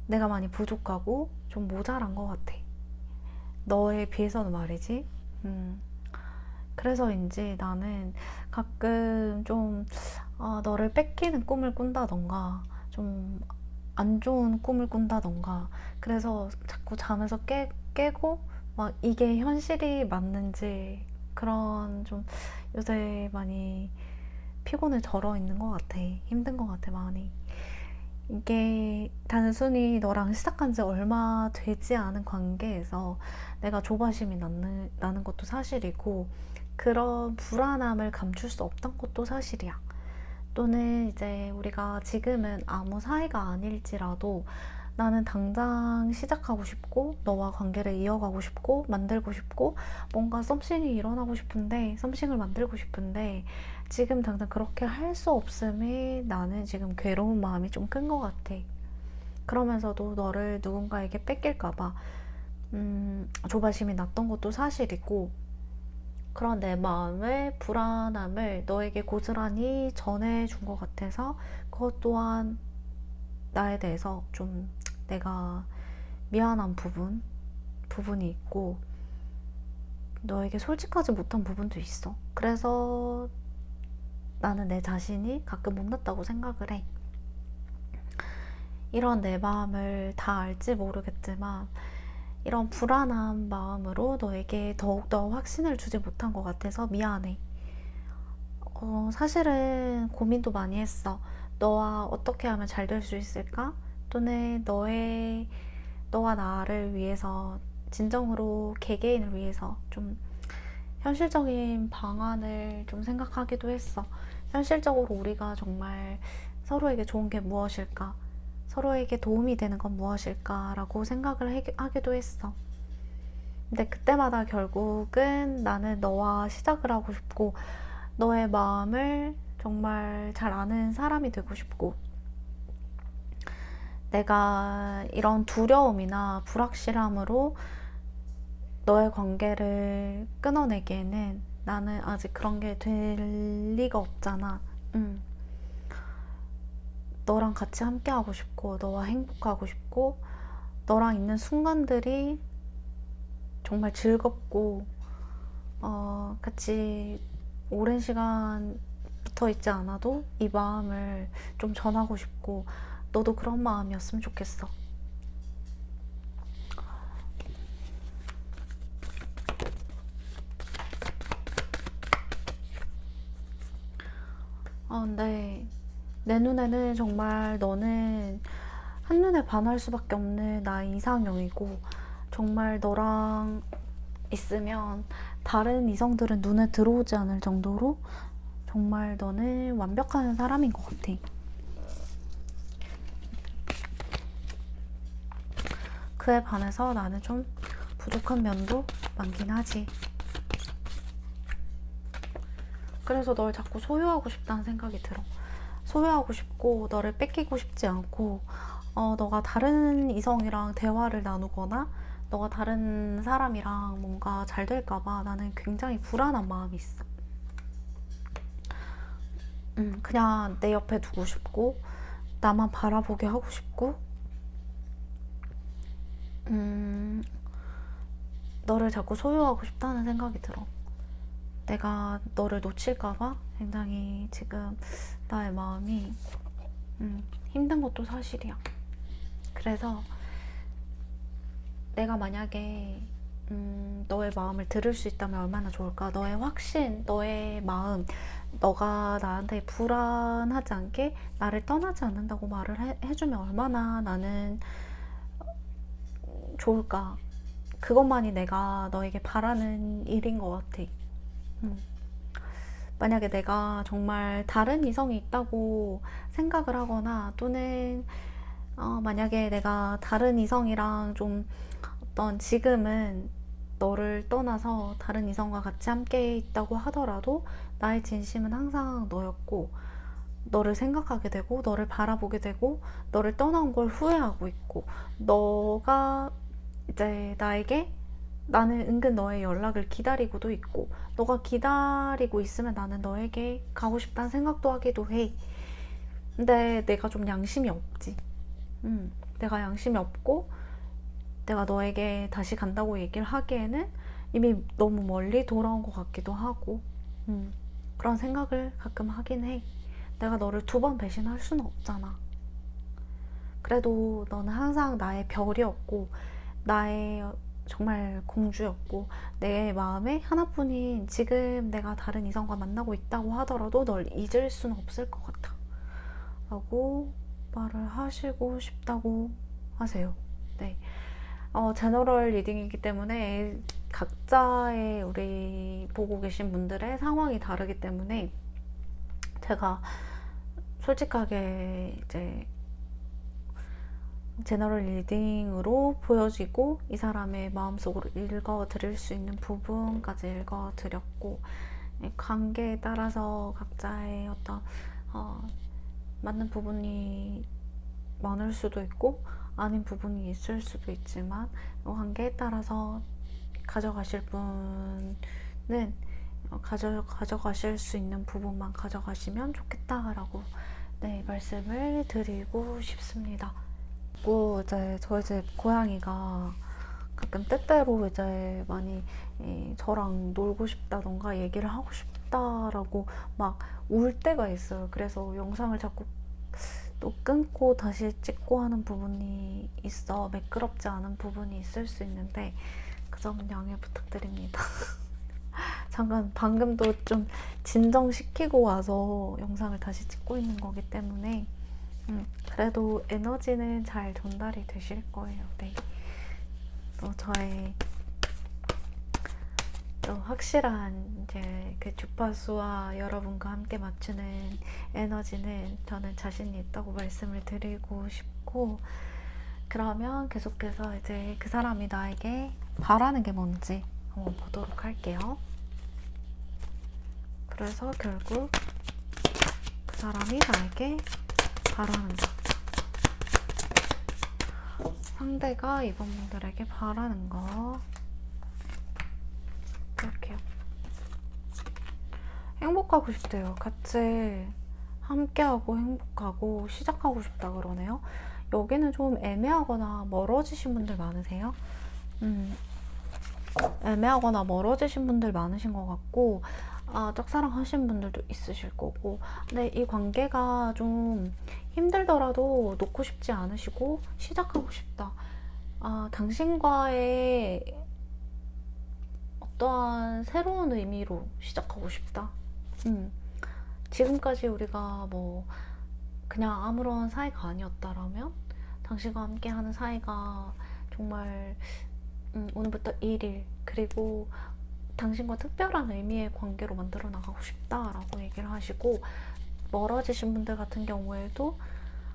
내가 많이 부족하고 좀 모자란 것 같아. 너에 비해서는 말이지. 그래서인지 나는 가끔 좀 너를 뺏기는 꿈을 꾼다던가, 좀 안 좋은 꿈을 꾼다던가, 그래서 자꾸 잠에서 깨고 막 이게 현실이 맞는지, 그런 좀 요새 많이 피곤에 절어 있는 것 같아. 힘든 것 같아, 많이. 이게 단순히 너랑 시작한 지 얼마 되지 않은 관계에서 내가 조바심이 나는 것도 사실이고, 그런 불안함을 감출 수 없던 것도 사실이야. 또는 이제 우리가 지금은 아무 사이가 아닐지라도 나는 당장 시작하고 싶고, 너와 관계를 이어가고 싶고, 만들고 싶고, 뭔가 썸씽을 만들고 싶은데, 지금 당장 그렇게 할 수 없음에 나는 지금 괴로운 마음이 좀 큰 것 같아. 그러면서도 너를 누군가에게 뺏길까봐 조바심이 났던 것도 사실이고, 그런 내 마음의 불안함을 너에게 고스란히 전해준 것 같아서, 그것 또한 나에 대해서 좀 내가 미안한 부분이 있고, 너에게 솔직하지 못한 부분도 있어. 그래서 나는 내 자신이 가끔 못났다고 생각을 해. 이런 내 마음을 다 알지 모르겠지만, 이런 불안한 마음으로 너에게 더욱더 확신을 주지 못한 것 같아서 미안해. 사실은 고민도 많이 했어. 너와 어떻게 하면 잘 될 수 있을까? 또는 너와 나를 위해서, 진정으로 개개인을 위해서 좀 현실적인 방안을 좀 생각하기도 했어. 현실적으로 우리가 정말 서로에게 좋은 게 무엇일까? 서로에게 도움이 되는 건 무엇일까라고 생각을 하기도 했어. 근데 그때마다 결국은 나는 너와 시작을 하고 싶고, 너의 마음을 정말 잘 아는 사람이 되고 싶고, 내가 이런 두려움이나 불확실함으로 너의 관계를 끊어내기에는 나는 아직 그런 게 될 리가 없잖아. 너랑 같이 함께 하고 싶고, 너와 행복하고 싶고, 너랑 있는 순간들이 정말 즐겁고, 같이 오랜 시간 붙어 있지 않아도 이 마음을 좀 전하고 싶고, 너도 그런 마음이었으면 좋겠어. 근데 내 눈에는 정말 너는 한눈에 반할 수밖에 없는 나의 이상형이고, 정말 너랑 있으면 다른 이성들은 눈에 들어오지 않을 정도로 정말 너는 완벽한 사람인 것 같아. 그에 반해서 나는 좀 부족한 면도 많긴 하지. 그래서 널 자꾸 소유하고 싶다는 생각이 들어. 소유하고 싶고 너를 뺏기고 싶지 않고, 너가 다른 이성이랑 대화를 나누거나 너가 다른 사람이랑 뭔가 잘 될까봐 나는 굉장히 불안한 마음이 있어. 그냥 내 옆에 두고 싶고 나만 바라보게 하고 싶고, 너를 자꾸 소유하고 싶다는 생각이 들어. 내가 너를 놓칠까봐 굉장히 지금 나의 마음이 힘든 것도 사실이야. 그래서 내가 만약에 너의 마음을 들을 수 있다면 얼마나 좋을까. 너의 확신, 너의 마음, 너가 나한테 불안하지 않게 나를 떠나지 않는다고 말을 해주면 얼마나 나는 좋을까. 그것만이 내가 너에게 바라는 일인 것 같아. 만약에 내가 정말 다른 이성이 있다고 생각을 하거나, 또는 만약에 내가 다른 이성이랑 좀 어떤 지금은 너를 떠나서 다른 이성과 같이 함께 있다고 하더라도 나의 진심은 항상 너였고, 너를 생각하게 되고 너를 바라보게 되고 너를 떠나온 걸 후회하고 있고, 너가 이제 나에게, 나는 은근 너의 연락을 기다리고도 있고, 너가 기다리고 있으면 나는 너에게 가고 싶다는 생각도 하기도 해. 근데 내가 좀 양심이 없지. 내가 양심이 없고 내가 너에게 다시 간다고 얘기를 하기에는 이미 너무 멀리 돌아온 것 같기도 하고, 그런 생각을 가끔 하긴 해. 내가 너를 2번 배신할 수는 없잖아. 그래도 너는 항상 나의 별이었고 나의 정말 공주였고, 내 마음에 하나뿐인, 지금 내가 다른 이성과 만나고 있다고 하더라도 널 잊을 수는 없을 것 같아 라고 말을 하시고 싶다고 하세요. 네. 제너럴 리딩이기 때문에 각자의, 우리 보고 계신 분들의 상황이 다르기 때문에 제가 솔직하게 이제 제너럴 리딩으로 보여지고 이 사람의 마음속으로 읽어드릴 수 있는 부분까지 읽어드렸고, 관계에 따라서 각자의 어떤 맞는 부분이 많을 수도 있고 아닌 부분이 있을 수도 있지만, 관계에 따라서 가져가실 분은 가져가실 수 있는 부분만 가져가시면 좋겠다라고 말씀을 드리고 싶습니다. 그리고 이제 저희 집 고양이가 가끔 때때로 이제 많이 저랑 놀고 싶다던가 얘기를 하고 싶다라고 막 울 때가 있어요. 그래서 영상을 자꾸 또 끊고 다시 찍고 하는 부분이 있어. 매끄럽지 않은 부분이 있을 수 있는데 그 점은 양해 부탁드립니다. 잠깐 방금도 좀 진정시키고 와서 영상을 다시 찍고 있는 거기 때문에 그래도 에너지는 잘 전달이 되실 거예요. 네. 또 저의 또 확실한 이제 그 주파수와 여러분과 함께 맞추는 에너지는 저는 자신이 있다고 말씀을 드리고 싶고, 그러면 계속해서 이제 그 사람이 나에게 바라는 게 뭔지 한번 보도록 할게요. 그래서 결국 그 사람이 나에게 바라는 것, 상대가 이번 분들에게 바라는 거, 이렇게요. 행복하고 싶대요. 같이 함께하고 행복하고 시작하고 싶다 그러네요. 여기는 좀 애매하거나 멀어지신 분들 많으세요? 애매하거나 멀어지신 분들 많으신 것 같고, 짝사랑 하신 분들도 있으실 거고, 근데 이 관계가 좀 힘들더라도 놓고 싶지 않으시고 시작하고 싶다. 당신과의 어떠한 새로운 의미로 시작하고 싶다. 지금까지 우리가 뭐 그냥 아무런 사이가 아니었다라면, 당신과 함께 하는 사이가 정말 오늘부터 1일, 그리고 당신과 특별한 의미의 관계로 만들어 나가고 싶다라고 얘기를 하시고, 멀어지신 분들 같은 경우에도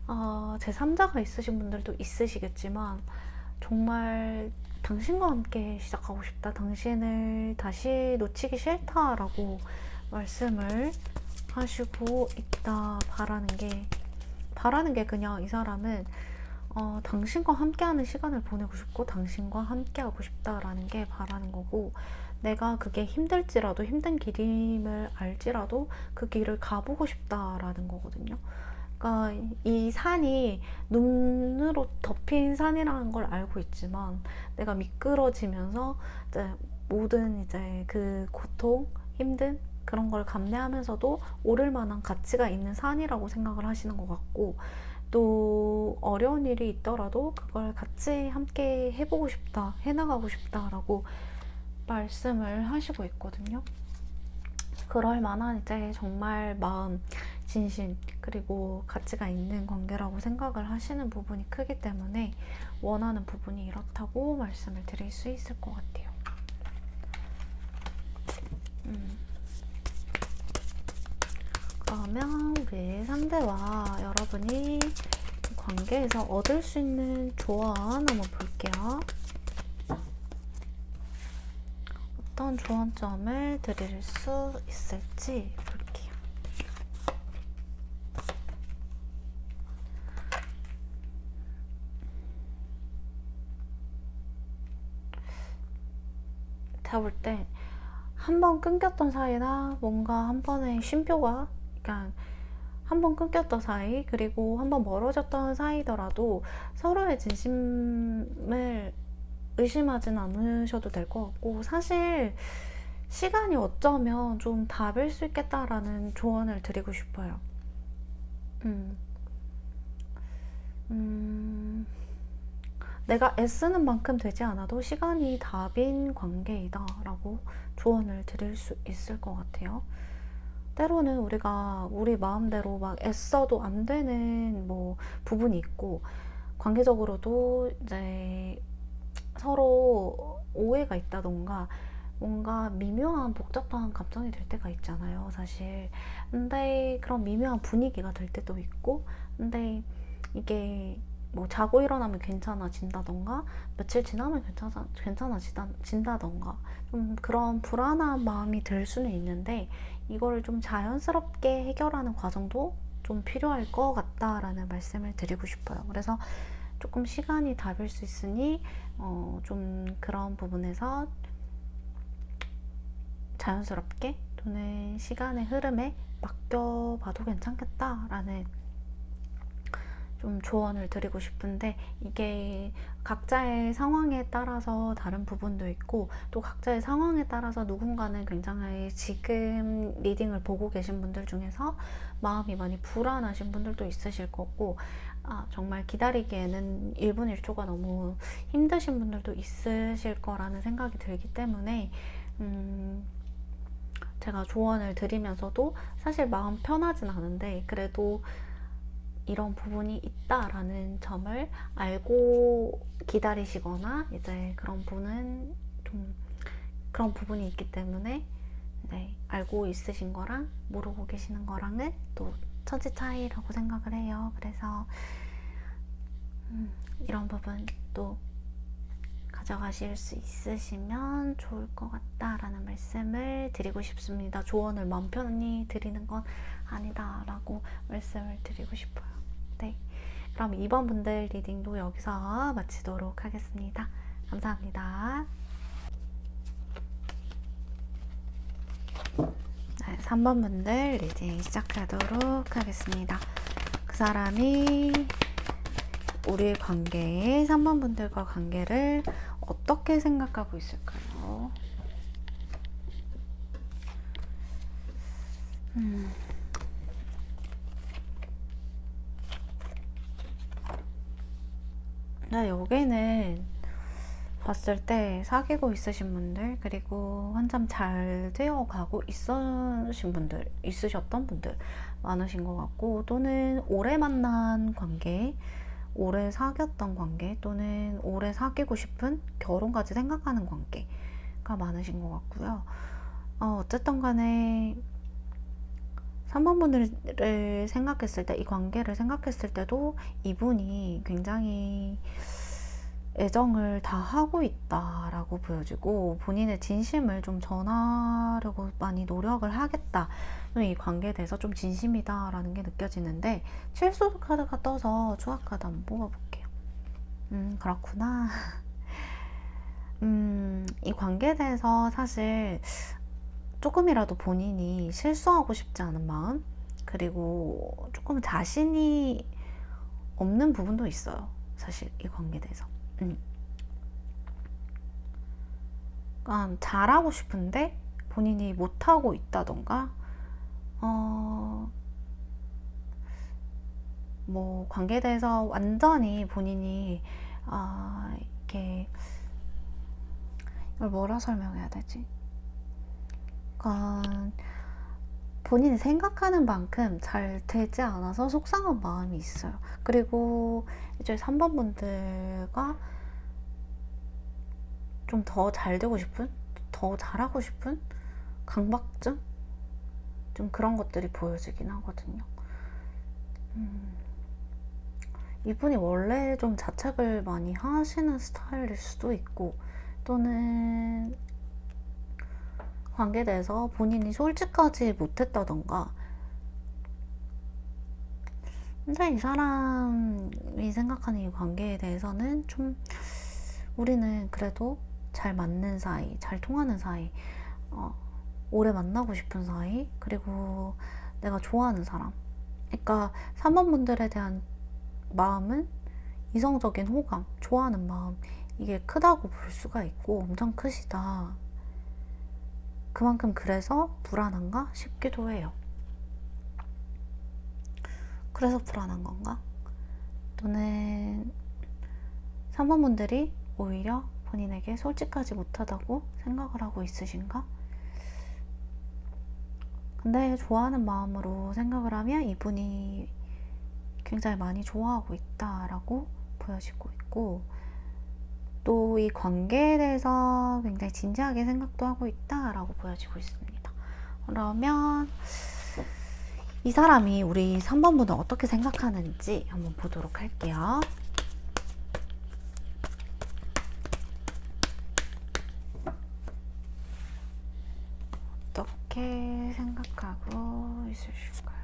제3자가 있으신 분들도 있으시겠지만 정말 당신과 함께 시작하고 싶다. 당신을 다시 놓치기 싫다라고 말씀을 하시고 있다. 바라는 게 그냥 이 사람은 당신과 함께하는 시간을 보내고 싶고 당신과 함께하고 싶다라는 게 바라는 거고, 내가 그게 힘들지라도 힘든 길임을 알지라도 그 길을 가보고 싶다라는 거거든요. 그러니까 이 산이 눈으로 덮인 산이라는 걸 알고 있지만 내가 미끄러지면서 이제 모든 이제 그 고통, 힘든 그런 걸 감내하면서도 오를 만한 가치가 있는 산이라고 생각을 하시는 것 같고, 또 어려운 일이 있더라도 그걸 같이 함께 해보고 싶다, 해나가고 싶다라고 말씀을 하시고 있거든요. 그럴 만한 이제 정말 마음, 진심, 그리고 가치가 있는 관계라고 생각을 하시는 부분이 크기 때문에 원하는 부분이 이렇다고 말씀을 드릴 수 있을 것 같아요. 그러면 우리 상대와 여러분이 관계에서 얻을 수 있는 조언 한번 볼게요. 어떤 조언점을 드릴 수 있을지 볼게요. 제가 볼 때 한 번 끊겼던 사이나 뭔가 한 번의 쉼표가, 그러니까 한 번 끊겼던 사이, 그리고 한 번 멀어졌던 사이더라도 서로의 진심을 의심하진 않으셔도 될 것 같고, 사실 시간이 어쩌면 좀 답일 수 있겠다라는 조언을 드리고 싶어요. 내가 애쓰는 만큼 되지 않아도 시간이 답인 관계이다 라고 조언을 드릴 수 있을 것 같아요. 때로는 우리가 우리 마음대로 막 애써도 안 되는 뭐 부분이 있고, 관계적으로도 이제 서로 오해가 있다던가 뭔가 미묘한 복잡한 감정이 들 때가 있잖아요, 사실. 근데 그런 미묘한 분위기가 될 때도 있고, 근데 이게 뭐 자고 일어나면 괜찮아진다던가 며칠 지나면 괜찮아진다던가 좀 그런 불안한 마음이 들 수는 있는데, 이거를 좀 자연스럽게 해결하는 과정도 좀 필요할 것 같다라는 말씀을 드리고 싶어요. 그래서 조금 시간이 답일 수 있으니 좀 그런 부분에서 자연스럽게 또는 시간의 흐름에 맡겨봐도 괜찮겠다라는 좀 조언을 드리고 싶은데, 이게 각자의 상황에 따라서 다른 부분도 있고, 또 각자의 상황에 따라서 누군가는 굉장히 지금 리딩을 보고 계신 분들 중에서 마음이 많이 불안하신 분들도 있으실 거고, 정말 기다리기에는 1분 1초가 너무 힘드신 분들도 있으실 거라는 생각이 들기 때문에 제가 조언을 드리면서도 사실 마음 편하진 않은데, 그래도 이런 부분이 있다라는 점을 알고 기다리시거나 이제 그런 부분이 있기 때문에, 네, 알고 있으신 거랑 모르고 계시는 거랑은 또 천지 차이라고 생각을 해요. 그래서 이런 부분 또 가져가실 수 있으시면 좋을 것 같다라는 말씀을 드리고 싶습니다. 조언을 마음 편히 드리는 건 아니다라고 말씀을 드리고 싶어요. 네, 그럼 2번 분들 리딩도 여기서 마치도록 하겠습니다. 감사합니다. 네, 3번 분들 리딩 시작하도록 하겠습니다. 그 사람이 우리 관계에 3번 분들과 관계를 어떻게 생각하고 있을까요? 나 여기는 봤을 때 사귀고 있으신 분들, 그리고 한참 잘 되어가고 있으셨던 분들 많으신 것 같고, 또는 오래 만난 관계, 오래 사귀었던 관계, 또는 오래 사귀고 싶은 결혼까지 생각하는 관계가 많으신 것 같고요. 어쨌든 간에 3번 분들을 생각했을 때, 이 관계를 생각했을 때도 이분이 굉장히 애정을 다 하고 있다라고 보여지고 본인의 진심을 좀 전하려고 많이 노력을 하겠다. 이 관계에 대해서 좀 진심이다라는 게 느껴지는데 실수 카드가 떠서 추악 카드 한번 뽑아볼게요. 그렇구나. 이 관계에 대해서 사실 조금이라도 본인이 실수하고 싶지 않은 마음, 그리고 조금 자신이 없는 부분도 있어요. 사실 이 관계에 대해서. 그러니까 잘하고 싶은데 본인이 못하고 있다던가, 뭐 관계에 대해서 완전히 본인이 이렇게, 이걸 뭐라 설명해야 되지? 그러니까 본인이 생각하는 만큼 잘 되지 않아서 속상한 마음이 있어요. 그리고 이제 3번 분들과 좀 더 잘 되고 싶은, 더 잘하고 싶은 강박증? 좀 그런 것들이 보여지긴 하거든요. 이분이 원래 좀 자책을 많이 하시는 스타일일 수도 있고, 또는 관계에 대해서 본인이 솔직하지 못했다던가. 근데 이 사람이 생각하는 이 관계에 대해서는 좀 우리는 그래도 잘 맞는 사이, 잘 통하는 사이, 오래 만나고 싶은 사이, 그리고 내가 좋아하는 사람. 그러니까 3번 분들에 대한 마음은 이성적인 호감, 좋아하는 마음, 이게 크다고 볼 수가 있고 엄청 크시다. 그만큼 그래서 불안한가 싶기도 해요. 그래서 불안한 건가? 또는 3번 분들이 오히려 본인에게 솔직하지 못하다고 생각을 하고 있으신가? 근데 좋아하는 마음으로 생각을 하면 이분이 굉장히 많이 좋아하고 있다라고 보여지고 있고, 또 이 관계에 대해서 굉장히 진지하게 생각도 하고 있다라고 보여지고 있습니다. 그러면 이 사람이 우리 3번 분은 어떻게 생각하는지 한번 보도록 할게요. 어떻게 생각하고 있으실까요?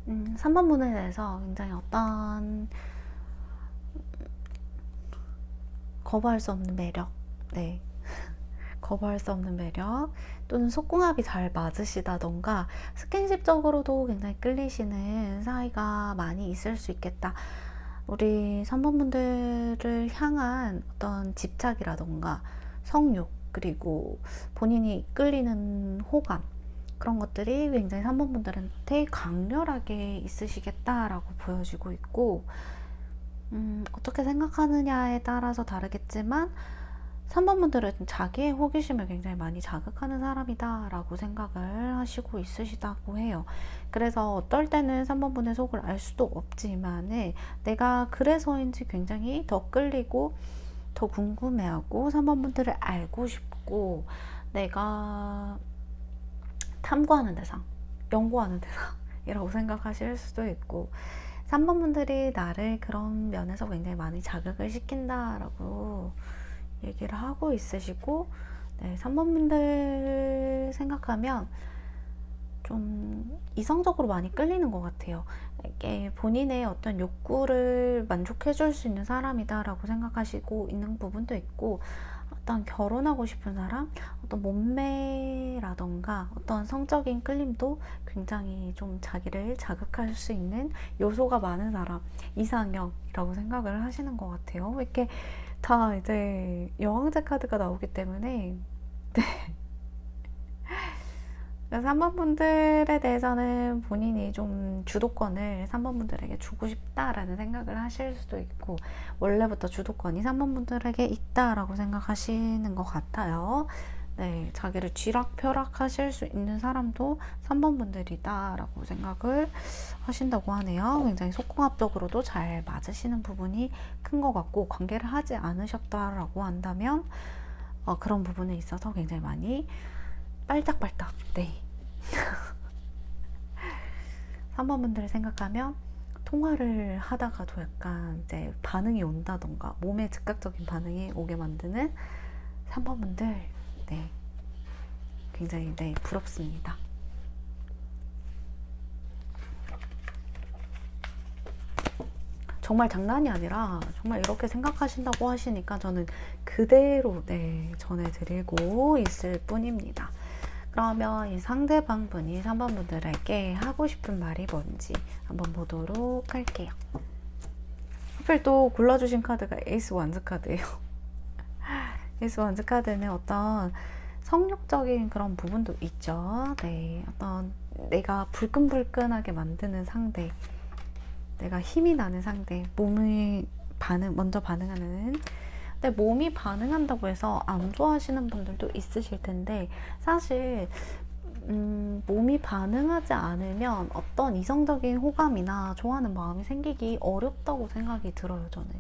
음, 3번 분에 대해서 굉장히 어떤 거부할 수 없는 매력, 네, 거부할 수 없는 매력, 또는 속궁합이 잘 맞으시다던가 스킨십적으로도 굉장히 끌리시는 사이가 많이 있을 수 있겠다. 우리 3번 분들을 향한 어떤 집착이라던가 성욕, 그리고 본인이 끌리는 호감, 그런 것들이 굉장히 3번 분들한테 강렬하게 있으시겠다라고 보여지고 있고, 어떻게 생각하느냐에 따라서 다르겠지만 3번 분들은 자기의 호기심을 굉장히 많이 자극하는 사람이다 라고 생각을 하시고 있으시다고 해요. 그래서 어떨 때는 3번 분의 속을 알 수도 없지만 내가 그래서인지 굉장히 더 끌리고 더 궁금해하고 3번 분들을 알고 싶고 내가 탐구하는 대상, 연구하는 대상이라고 생각하실 수도 있고, 3번 분들이 나를 그런 면에서 굉장히 많이 자극을 시킨다라고 얘기를 하고 있으시고, 네, 3번 분들 생각하면 좀 이성적으로 많이 끌리는 것 같아요. 이게 본인의 어떤 욕구를 만족해 줄 수 있는 사람이다라고 생각하시고 있는 부분도 있고, 어떤 결혼하고 싶은 사람, 어떤 몸매라던가 어떤 성적인 끌림도 굉장히 좀 자기를 자극할 수 있는 요소가 많은 사람, 이상형이라고 생각을 하시는 것 같아요. 이렇게 다 이제 여왕제 카드가 나오기 때문에 네. 그래서 3번 분들에 대해서는 본인이 좀 주도권을 3번 분들에게 주고 싶다라는 생각을 하실 수도 있고, 원래부터 주도권이 3번 분들에게 있다라고 생각하시는 것 같아요. 네, 자기를 쥐락펴락 하실 수 있는 사람도 3번 분들이다라고 생각을 하신다고 하네요. 굉장히 속궁합적으로도 잘 맞으시는 부분이 큰 것 같고, 관계를 하지 않으셨다라고 한다면 그런 부분에 있어서 굉장히 많이 빨딱빨딱. 네. 3번 분들을 생각하면 통화를 하다가도 약간 이제 반응이 온다던가 몸에 즉각적인 반응이 오게 만드는 3번 분들, 네, 굉장히 네, 부럽습니다. 정말 장난이 아니라 정말 이렇게 생각하신다고 하시니까 저는 그대로 네, 전해드리고 있을 뿐입니다. 그러면 이 상대방 분이 3번 분들에게 하고 싶은 말이 뭔지 한번 보도록 할게요. 하필 또 골라주신 카드가 에이스 완즈 카드예요. 에이스 완즈 카드는 어떤 성욕적인 그런 부분도 있죠. 네, 어떤 내가 불끈불끈하게 만드는 상대, 내가 힘이 나는 상대, 몸이 먼저 반응하는. 근데 몸이 반응한다고 해서 안 좋아하시는 분들도 있으실 텐데, 사실 몸이 반응하지 않으면 어떤 이성적인 호감이나 좋아하는 마음이 생기기 어렵다고 생각이 들어요, 저는.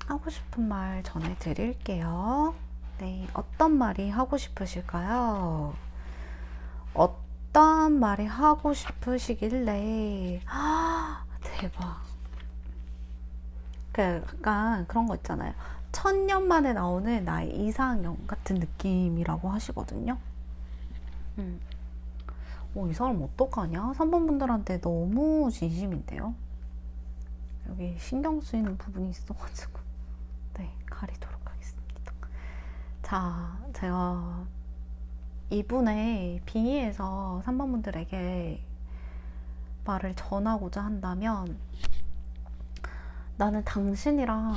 하고 싶은 말 전해드릴게요. 네, 어떤 말이 하고 싶으실까요? 어떤 말이 하고 싶으시길래, 대박. 약간 그런 거 있잖아요. 1000년 만에 나오는 나의 이상형 같은 느낌이라고 하시거든요. 이 사람 어떡하냐? 3번 분들한테 너무 진심인데요. 여기 신경 쓰이는 부분이 있어가지고 네, 가리도록 하겠습니다. 자, 제가 이분의 빙의에서 3번 분들에게 말을 전하고자 한다면, 나는 당신이랑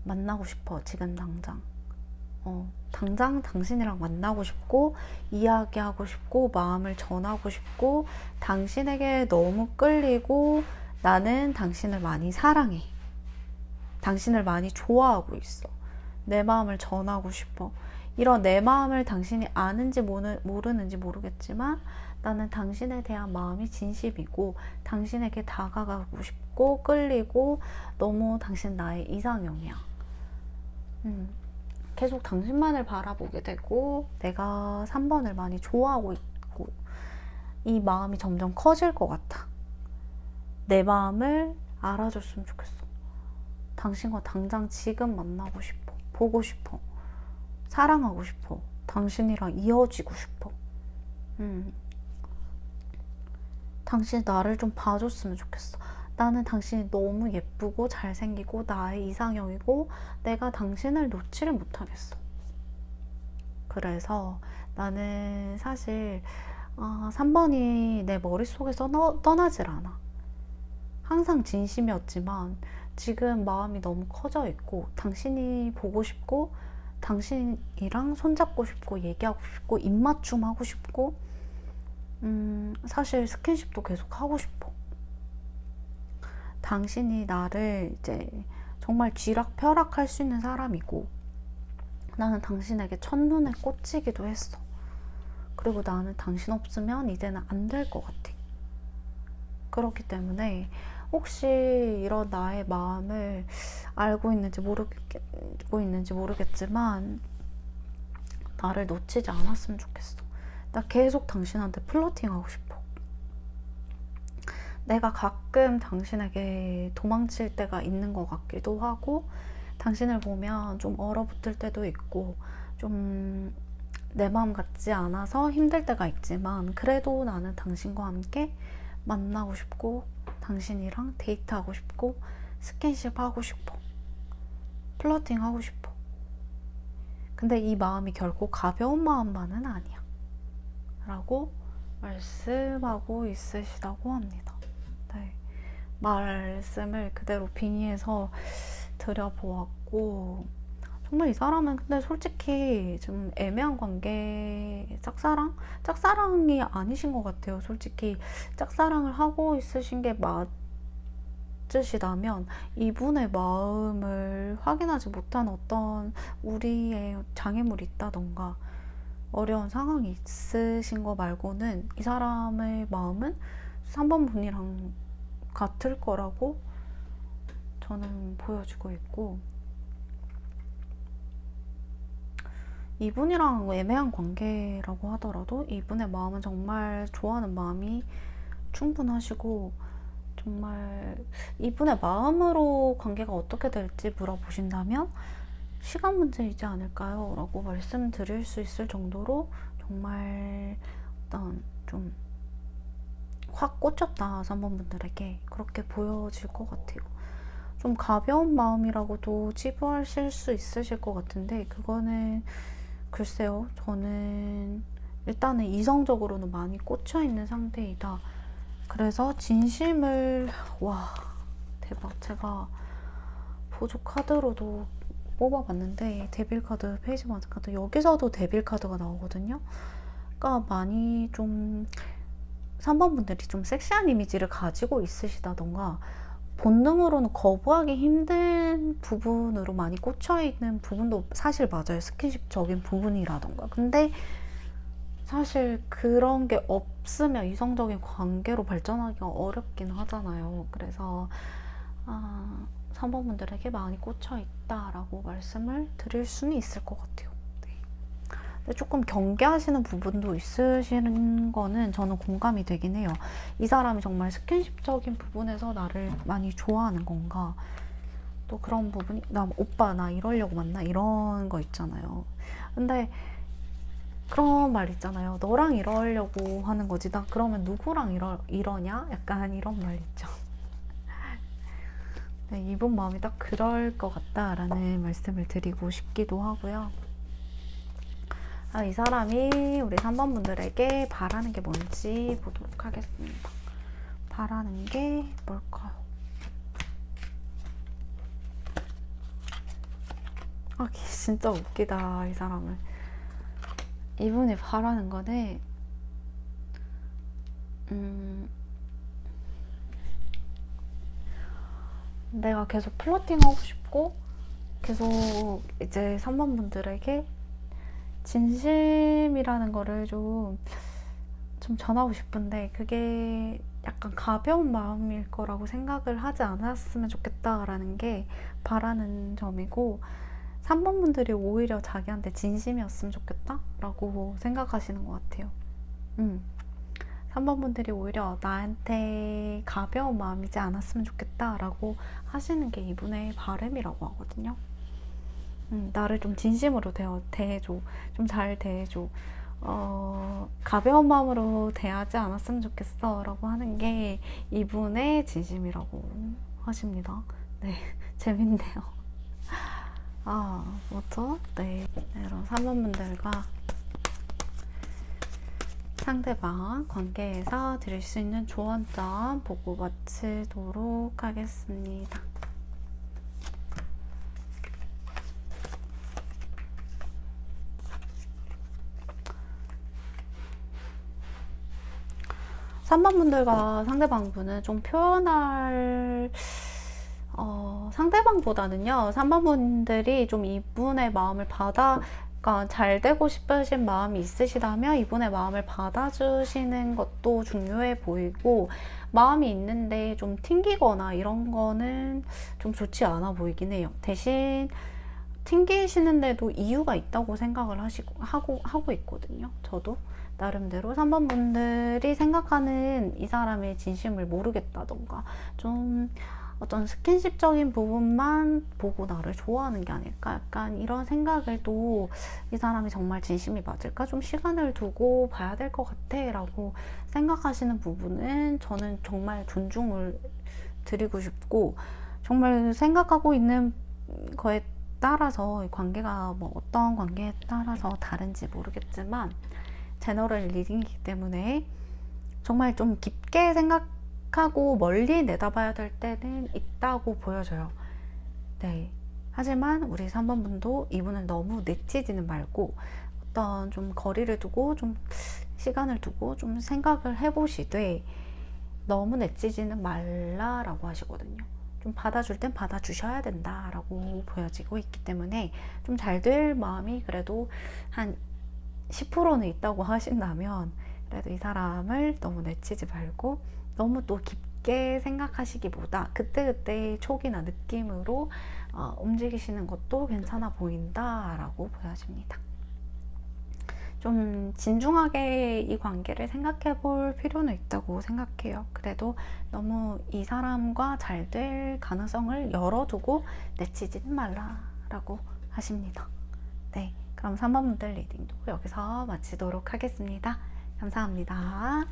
만나고 싶어. 지금 당장. 당장 당신이랑 만나고 싶고, 이야기하고 싶고, 마음을 전하고 싶고, 당신에게 너무 끌리고, 나는 당신을 많이 사랑해. 당신을 많이 좋아하고 있어. 내 마음을 전하고 싶어. 이런 내 마음을 당신이 아는지 모르는지 모르겠지만, 나는 당신에 대한 마음이 진심이고, 당신에게 다가가고 싶고 끌리고, 너무 당신 나의 이상형이야. 계속 당신만을 바라보게 되고, 내가 3번을 많이 좋아하고 있고, 이 마음이 점점 커질 것 같아. 내 마음을 알아줬으면 좋겠어. 당신과 당장 지금 만나고 싶어. 보고 싶어. 사랑하고 싶어. 당신이랑 이어지고 싶어. 당신이 나를 좀 봐줬으면 좋겠어. 나는 당신이 너무 예쁘고 잘생기고 나의 이상형이고, 내가 당신을 놓지를 못하겠어. 그래서 나는 사실 3번이 내 머릿속에서 떠나질 않아. 항상 진심이었지만 지금 마음이 너무 커져 있고, 당신이 보고 싶고, 당신이랑 손잡고 싶고, 얘기하고 싶고, 입맞춤 하고 싶고, 사실 스킨십도 계속 하고 싶어. 당신이 나를 이제 정말 쥐락펴락할 수 있는 사람이고, 나는 당신에게 첫눈에 꽂히기도 했어. 그리고 나는 당신 없으면 이제는 안 될 것 같아. 그렇기 때문에 혹시 이런 나의 마음을 알고 있는지 모르겠지만 나를 놓치지 않았으면 좋겠어. 나 계속 당신한테 플러팅하고 싶어. 내가 가끔 당신에게 도망칠 때가 있는 것 같기도 하고, 당신을 보면 좀 얼어붙을 때도 있고, 좀 내 마음 같지 않아서 힘들 때가 있지만, 그래도 나는 당신과 함께 만나고 싶고, 당신이랑 데이트하고 싶고, 스킨십 하고 싶어. 플러팅 하고 싶어. 근데 이 마음이 결코 가벼운 마음만은 아니야. 라고 말씀하고 있으시다고 합니다. 네. 말씀을 그대로 빙의해서 드려보았고, 정말 이 사람은 근데 솔직히 좀 애매한 관계, 짝사랑이 아니신 것 같아요. 솔직히 짝사랑을 하고 있으신 게 맞으시다면 이분의 마음을 확인하지 못한 어떤 우리의 장애물이 있다던가 어려운 상황이 있으신 거 말고는 이 사람의 마음은 3번 분이랑 같을 거라고 저는 보여지고 있고, 이분이랑 애매한 관계라고 하더라도 이분의 마음은 정말 좋아하는 마음이 충분하시고, 정말 이분의 마음으로 관계가 어떻게 될지 물어보신다면 시간 문제이지 않을까요? 라고 말씀드릴 수 있을 정도로 정말 어떤 좀 확 꽂혔다, 3번 분들에게 그렇게 보여질 것 같아요. 좀 가벼운 마음이라고도 치부하실 수 있으실 것 같은데, 그거는 글쎄요, 저는 일단은 이성적으로는 많이 꽂혀 있는 상태이다. 그래서 진심을, 와, 대박. 제가 보조 카드로도 뽑아봤는데, 데빌 카드, 페이지 마드 카드, 여기서도 데빌 카드가 나오거든요. 그러니까 많이 좀 3번 분들이 좀 섹시한 이미지를 가지고 있으시다던가, 본능으로는 거부하기 힘든 부분으로 많이 꽂혀있는 부분도 사실 맞아요. 스킨십적인 부분이라던가. 근데 사실 그런 게 없으면 이성적인 관계로 발전하기가 어렵긴 하잖아요. 그래서 3번 분들에게 많이 꽂혀있다라고 말씀을 드릴 수는 있을 것 같아요. 조금 경계하시는 부분도 있으시는 거는 저는 공감이 되긴 해요. 이 사람이 정말 스킨십적인 부분에서 나를 많이 좋아하는 건가? 또 그런 부분이, 나 오빠 나 이러려고 만나? 이런 거 있잖아요. 근데 그런 말 있잖아요. 너랑 이러려고 하는 거지. 나 그러면 누구랑 이러냐? 약간 이런 말 있죠. 네, 이분 마음이 딱 그럴 것 같다라는 말씀을 드리고 싶기도 하고요. 이 사람이 우리 3번 분들에게 바라는 게 뭔지 보도록 하겠습니다. 바라는 게 뭘까요? 진짜 웃기다, 이 사람은. 이분이 바라는 거는 내가 계속 플러팅하고 싶고 계속 이제 3번 분들에게 진심이라는 거를 좀 전하고 싶은데, 그게 약간 가벼운 마음일 거라고 생각을 하지 않았으면 좋겠다라는 게 바라는 점이고, 3번 분들이 오히려 자기한테 진심이었으면 좋겠다라고 생각하시는 것 같아요. 3번 분들이 오히려 나한테 가벼운 마음이지 않았으면 좋겠다라고 하시는 게 이분의 바람이라고 하거든요. 나를 좀 진심으로 대해줘. 좀 잘 대해줘. 가벼운 마음으로 대하지 않았으면 좋겠어 라고 하는 게 이분의 진심이라고 하십니다. 네, 재밌네요. 뭐죠? 네, 이런 3번 분들과 상대방 관계에서 드릴 수 있는 조언점 보고 마치도록 하겠습니다. (3번) 분들과 상대방 분은 좀 표현할 상대방보다는요, 3번 분들이 좀 이분의 마음을 그러니까 잘 되고 싶으신 마음이 있으시다면 이분의 마음을 받아주시는 것도 중요해 보이고, 마음이 있는데 좀 튕기거나 이런 거는 좀 좋지 않아 보이긴 해요. 대신 튕기시는데도 이유가 있다고 생각을 하고 있거든요. 저도 나름대로 3번 분들이 생각하는 이 사람의 진심을 모르겠다던가, 좀 어떤 스킨십적인 부분만 보고 나를 좋아하는 게 아닐까, 약간 이런 생각을, 또 이 사람이 정말 진심이 맞을까, 좀 시간을 두고 봐야 될 것 같아 라고 생각하시는 부분은 저는 정말 존중을 드리고 싶고, 정말 생각하고 있는 거에 따라서 관계가 뭐 어떤 관계에 따라서 다른지 모르겠지만 제너럴 리딩이기 때문에 정말 좀 깊게 생각하고 멀리 내다봐야 될 때는 있다고 보여져요. 네. 하지만 우리 3번 분도 이분을 너무 내치지는 말고 어떤 좀 거리를 두고 좀 시간을 두고 좀 생각을 해보시되 너무 내치지는 말라라고 하시거든요. 좀 받아줄 땐 받아주셔야 된다라고 보여지고 있기 때문에 좀 잘 될 마음이 그래도 한 10%는 있다고 하신다면, 그래도 이 사람을 너무 내치지 말고 너무 또 깊게 생각하시기보다 그때그때의 촉이나 느낌으로 움직이시는 것도 괜찮아 보인다라고 보여집니다. 좀 진중하게 이 관계를 생각해 볼 필요는 있다고 생각해요. 그래도 너무 이 사람과 잘 될 가능성을 열어두고 내치지는 말라라고 하십니다. 네, 그럼 3번 분들 리딩도 여기서 마치도록 하겠습니다. 감사합니다.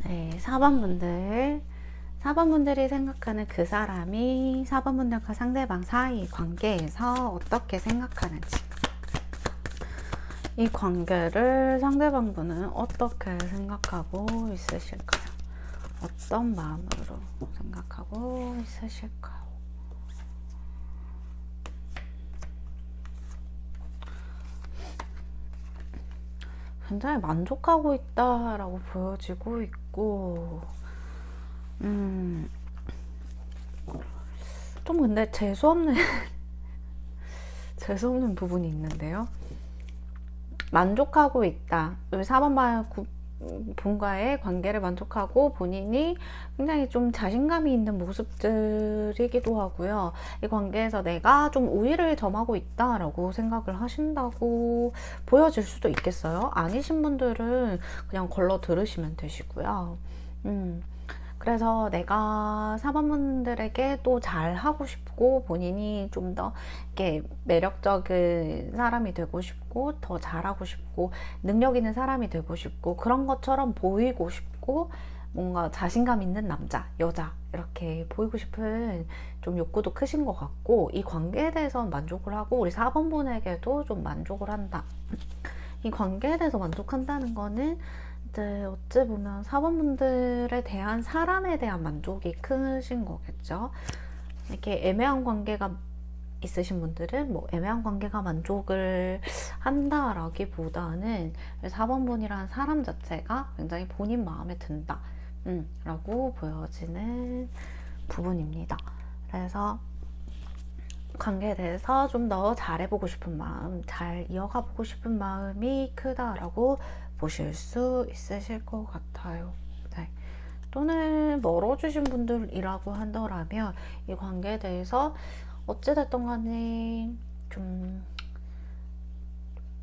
네, 4번 분들. 4번 분들이 생각하는 그 사람이 4번 분들과 상대방 사이 관계에서 어떻게 생각하는지, 이 관계를 상대방 분은 어떻게 생각하고 있으실까요? 어떤 마음으로 생각하고 있으실까요? 굉장히 만족하고 있다라고 보여지고 있고, 좀 근데 재수없는 재수없는 부분이 있는데요. 만족하고 있다. 4번 분과의 관계를 만족하고 본인이 굉장히 좀 자신감이 있는 모습들이기도 하고요. 이 관계에서 내가 좀 우위를 점하고 있다라고 생각을 하신다고 보여질 수도 있겠어요. 아니신 분들은 그냥 걸러 들으시면 되시고요. 그래서 내가 4번 분들에게 또 잘하고 싶고 본인이 좀 더 이렇게 매력적인 사람이 되고 싶고 더 잘하고 싶고 능력 있는 사람이 되고 싶고 그런 것처럼 보이고 싶고 뭔가 자신감 있는 남자, 여자 이렇게 보이고 싶은 좀 욕구도 크신 것 같고, 이 관계에 대해서는 만족을 하고 우리 4번 분에게도 좀 만족을 한다. 이 관계에 대해서 만족한다는 거는 이제 어찌 보면 4번 분들에 대한 사람에 대한 만족이 크신 거겠죠. 이렇게 애매한 관계가 있으신 분들은 뭐 애매한 관계가 만족을 한다라기보다는 4번 분이라는 사람 자체가 굉장히 본인 마음에 든다 라고 보여지는 부분입니다. 그래서 관계에 대해서 좀 더 잘해보고 싶은 마음, 잘 이어가보고 싶은 마음이 크다라고 보실 수 있으실 것 같아요. 네. 또는 멀어주신 분들이라고 한다면 이 관계에 대해서 어찌됐든 간에 좀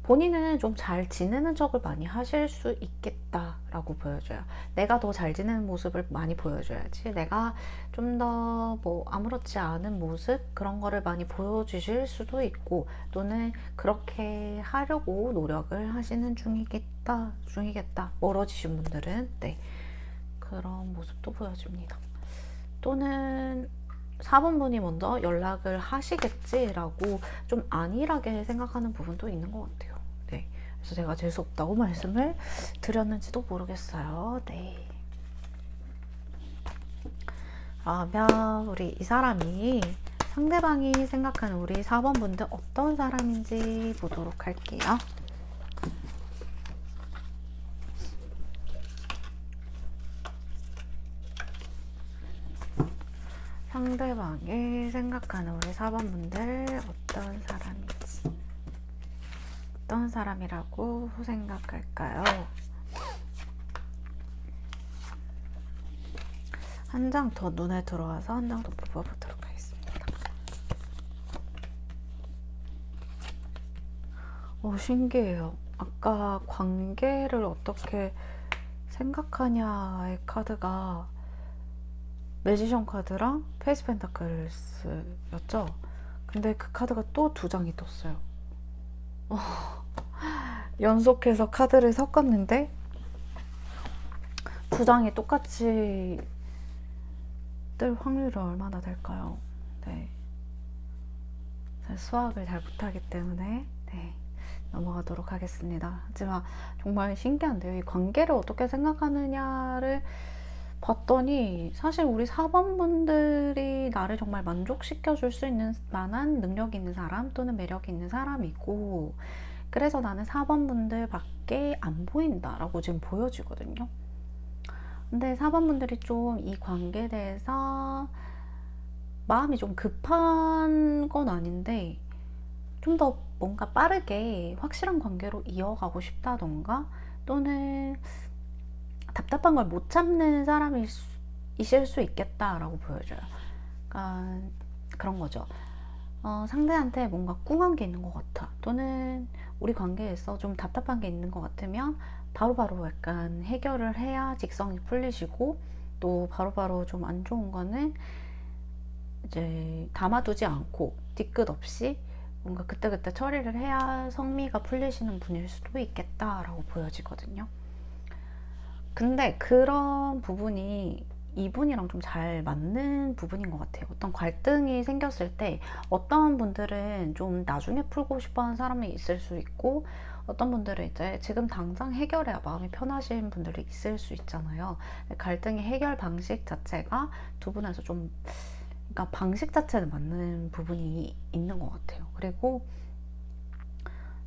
본인은 좀 잘 지내는 척을 많이 하실 수 있겠다라고 보여줘요. 내가 더 잘 지내는 모습을 많이 보여줘야지, 내가 좀 더 뭐 아무렇지 않은 모습 그런 거를 많이 보여주실 수도 있고, 또는 그렇게 하려고 노력을 하시는 중이겠다 멀어지신 분들은. 네, 그런 모습도 보여줍니다. 또는 4번 분이 먼저 연락을 하시겠지라고 좀 안일하게 생각하는 부분도 있는 것 같아요. 네, 그래서 제가 재수없다고 말씀을 드렸는지도 모르겠어요. 네. 그러면 우리 이 사람이, 상대방이 생각하는 우리 4번 분들 어떤 사람인지 보도록 할게요. 상대방이 생각하는 우리 4번 분들 어떤 사람인지, 어떤 사람이라고 생각할까요? 한 장 더 눈에 들어와서 한 장 더 뽑아보도록 하겠습니다. 신기해요. 아까 관계를 어떻게 생각하냐의 카드가 매지션 카드랑 페이스 펜타클스였죠? 근데 그 카드가 또 2장이 떴어요. 연속해서 카드를 섞었는데 2장이 똑같이 뜰 확률이 얼마나 될까요? 네. 수학을 잘 못하기 때문에 네, 넘어가도록 하겠습니다. 하지만 정말 신기한데요. 이 관계를 어떻게 생각하느냐를 봤더니 사실 우리 4번 분들이 나를 정말 만족시켜 줄 수 있는 만한 능력 있는 사람 또는 매력 있는 사람이고, 그래서 나는 4번 분들밖에 안 보인다라고 지금 보여지거든요. 근데 4번 분들이 좀 이 관계에 대해서 마음이 좀 급한 건 아닌데 좀 더 뭔가 빠르게 확실한 관계로 이어가고 싶다던가, 또는 답답한 걸 못 참는 사람이실 수 있겠다라고 보여져요. 그러니까 그런 거죠. 상대한테 뭔가 꿍한 게 있는 것 같아. 또는 우리 관계에서 좀 답답한 게 있는 것 같으면 바로바로 약간 해결을 해야 직성이 풀리시고, 또 바로바로 좀 안 좋은 거는 이제 담아두지 않고 뒤끝 없이 뭔가 그때그때 처리를 해야 성미가 풀리시는 분일 수도 있겠다라고 보여지거든요. 근데 그런 부분이 이분이랑 좀 잘 맞는 부분인 것 같아요. 어떤 갈등이 생겼을 때 어떤 분들은 좀 나중에 풀고 싶어 하는 사람이 있을 수 있고, 어떤 분들은 이제 지금 당장 해결해야 마음이 편하신 분들이 있을 수 있잖아요. 갈등의 해결 방식 자체가 두 분에서 좀, 그러니까 방식 자체는 맞는 부분이 있는 것 같아요. 그리고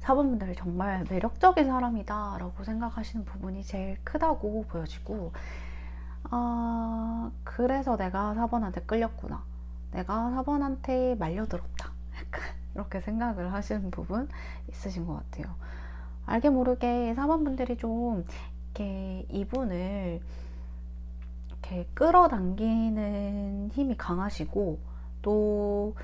4번분들이 정말 매력적인 사람이다 라고 생각하시는 부분이 제일 크다고 보여지고, 그래서 내가 4번한테 끌렸구나, 내가 4번한테 말려들었다, 약간 이렇게 생각을 하시는 부분 있으신 것 같아요. 알게 모르게 4번분들이 좀 이렇게 이분을 이렇게 끌어당기는 힘이 강하시고, 또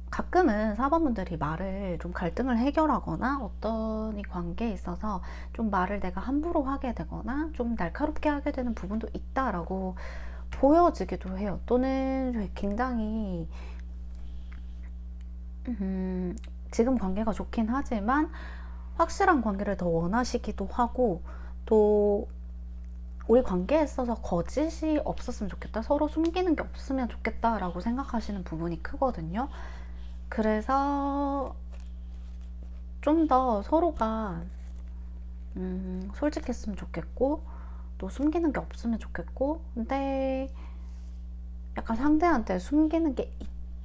가끔은 4번분들이 말을 좀 갈등을 해결하거나 어떤 이 관계에 있어서 좀 말을 내가 함부로 하게 되거나 좀 날카롭게 하게 되는 부분도 있다라고 보여지기도 해요. 또는 굉장히 지금 관계가 좋긴 하지만 확실한 관계를 더 원하시기도 하고, 또 우리 관계에 있어서 거짓이 없었으면 좋겠다, 서로 숨기는 게 없으면 좋겠다라고 생각하시는 부분이 크거든요. 그래서 좀 더 서로가 솔직했으면 좋겠고, 또 숨기는 게 없으면 좋겠고, 근데 약간 상대한테 숨기는 게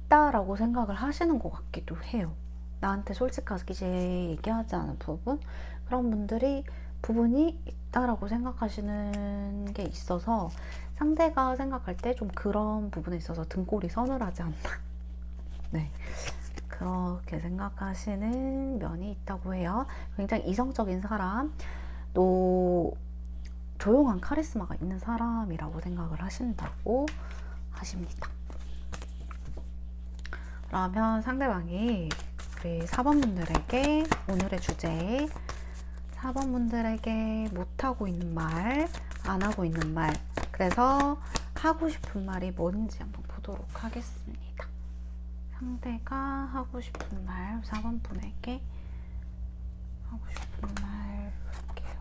있다라고 생각을 하시는 것 같기도 해요. 나한테 솔직하게 얘기하지 않은 부분, 그런 부분이 있다라고 생각하시는 게 있어서 상대가 생각할 때 좀 그런 부분에 있어서 등골이 서늘하지 않나. 네, 그렇게 생각하시는 면이 있다고 해요. 굉장히 이성적인 사람, 또 조용한 카리스마가 있는 사람이라고 생각을 하신다고 하십니다. 그러면 상대방이 우리 4번분들에게 오늘의 주제, 4번분들에게 못하고 있는 말, 안 하고 있는 말, 그래서 하고 싶은 말이 뭔지 한번 보도록 하겠습니다. 상대가 하고 싶은 말, 4번분에게 하고 싶은 말 볼게요.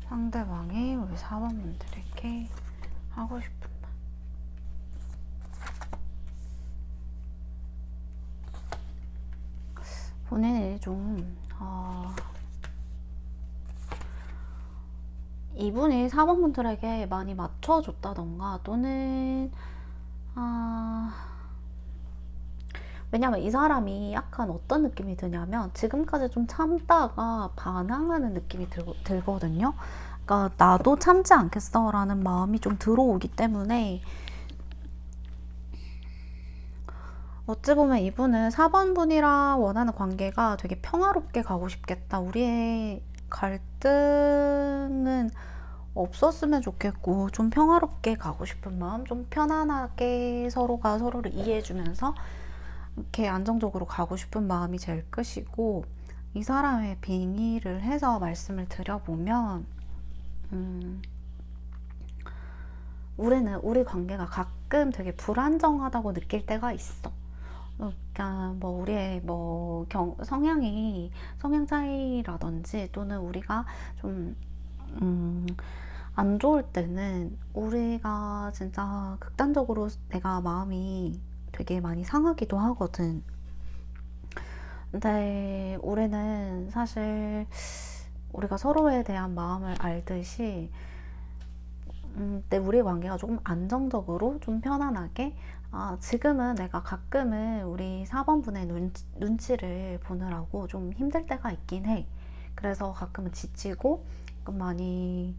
상대방이 우리 4번분들에게 하고 싶은 말. 본인이 좀 이분이 4번분들에게 많이 맞춰줬다던가, 또는 왜냐면 이 사람이 약간 어떤 느낌이 드냐면 지금까지 좀 참다가 반항하는 느낌이 들거든요. 그러니까 나도 참지 않겠어 라는 마음이 좀 들어오기 때문에, 어찌 보면 이분은 4번분이랑 원하는 관계가 되게 평화롭게 가고 싶겠다, 우리의 갈등은 없었으면 좋겠고 좀 평화롭게 가고 싶은 마음, 좀 편안하게 서로가 서로를 이해해주면서 이렇게 안정적으로 가고 싶은 마음이 제일 크시고, 이 사람의 빙의를 해서 말씀을 드려보면 우리 관계가 가끔 되게 불안정하다고 느낄 때가 있어. 그러니까 뭐 우리의 뭐 성향 차이라든지, 또는 우리가 좀 안 좋을 때는 우리가 진짜 극단적으로 내가 마음이 되게 많이 상하기도 하거든. 근데 우리는 사실 우리가 서로에 대한 마음을 알듯이, 근데 우리 관계가 조금 안정적으로 좀 편안하게, 지금은 내가 가끔은 우리 4번분의 눈치를 보느라고 좀 힘들 때가 있긴 해. 그래서 가끔은 지치고 가끔 많이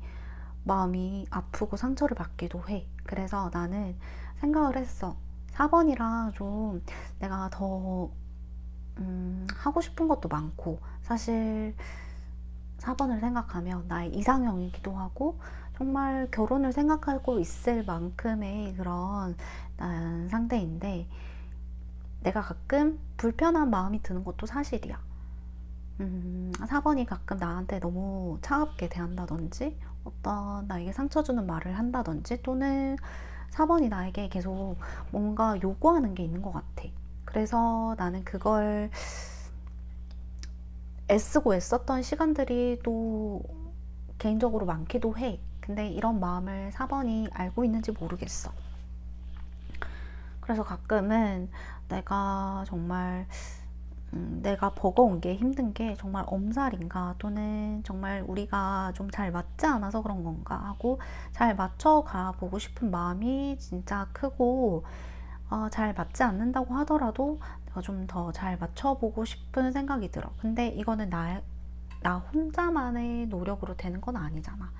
마음이 아프고 상처를 받기도 해. 그래서 나는 생각을 했어. 4번이랑 좀 내가 더 하고 싶은 것도 많고, 사실 4번을 생각하면 나의 이상형이기도 하고 정말 결혼을 생각하고 있을 만큼의 그런 상대인데, 내가 가끔 불편한 마음이 드는 것도 사실이야. 4번이 가끔 나한테 너무 차갑게 대한다든지 어떤 나에게 상처 주는 말을 한다든지, 또는 4번이 나에게 계속 뭔가 요구하는 게 있는 것 같아. 그래서 나는 그걸 애쓰고 애썼던 시간들이 또 개인적으로 많기도 해. 근데 이런 마음을 4번이 알고 있는지 모르겠어. 그래서 가끔은 내가 정말 내가 버거운 게, 힘든 게 정말 엄살인가, 또는 정말 우리가 좀 잘 맞지 않아서 그런 건가 하고 잘 맞춰가 보고 싶은 마음이 진짜 크고, 잘 맞지 않는다고 하더라도 내가 좀 더 잘 맞춰보고 싶은 생각이 들어. 근데 이거는 나 혼자만의 노력으로 되는 건 아니잖아.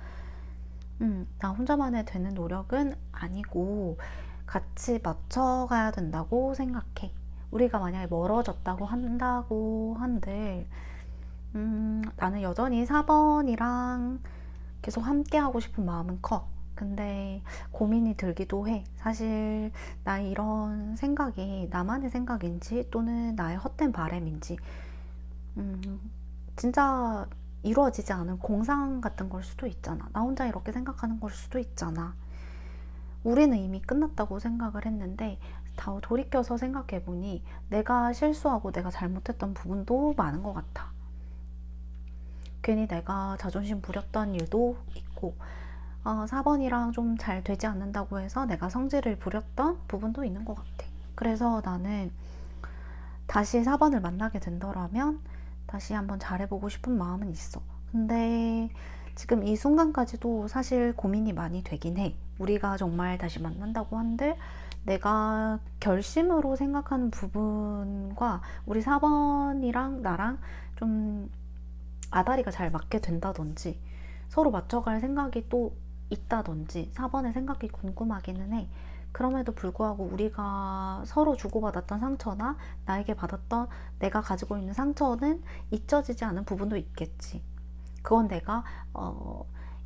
나 혼자만의 되는 노력은 아니고 같이 맞춰가야 된다고 생각해. 우리가 만약에 멀어졌다고 한다고 한들, 나는 여전히 4번이랑 계속 함께 하고 싶은 마음은 커. 근데 고민이 들기도 해. 사실 나 이런 생각이 나만의 생각인지 또는 나의 헛된 바람인지, 음, 진짜 이루어지지 않은 공상 같은 걸 수도 있잖아. 나 혼자 이렇게 생각하는 걸 수도 있잖아. 우리는 이미 끝났다고 생각을 했는데, 다 돌이켜서 생각해보니 내가 실수하고 내가 잘못했던 부분도 많은 것 같아. 괜히 내가 자존심 부렸던 일도 있고, 4번이랑 좀 잘 되지 않는다고 해서 내가 성질을 부렸던 부분도 있는 것 같아. 그래서 나는 다시 4번을 만나게 된다면 다시 한번 잘해보고 싶은 마음은 있어. 근데 지금 이 순간까지도 사실 고민이 많이 되긴 해. 우리가 정말 다시 만난다고 한들 내가 결심으로 생각하는 부분과 우리 4번이랑 나랑 좀 아다리가 잘 맞게 된다든지, 서로 맞춰갈 생각이 또 있다든지, 4번의 생각이 궁금하기는 해. 그럼에도 불구하고 우리가 서로 주고받았던 상처나 나에게 받았던, 내가 가지고 있는 상처는 잊혀지지 않은 부분도 있겠지. 그건 내가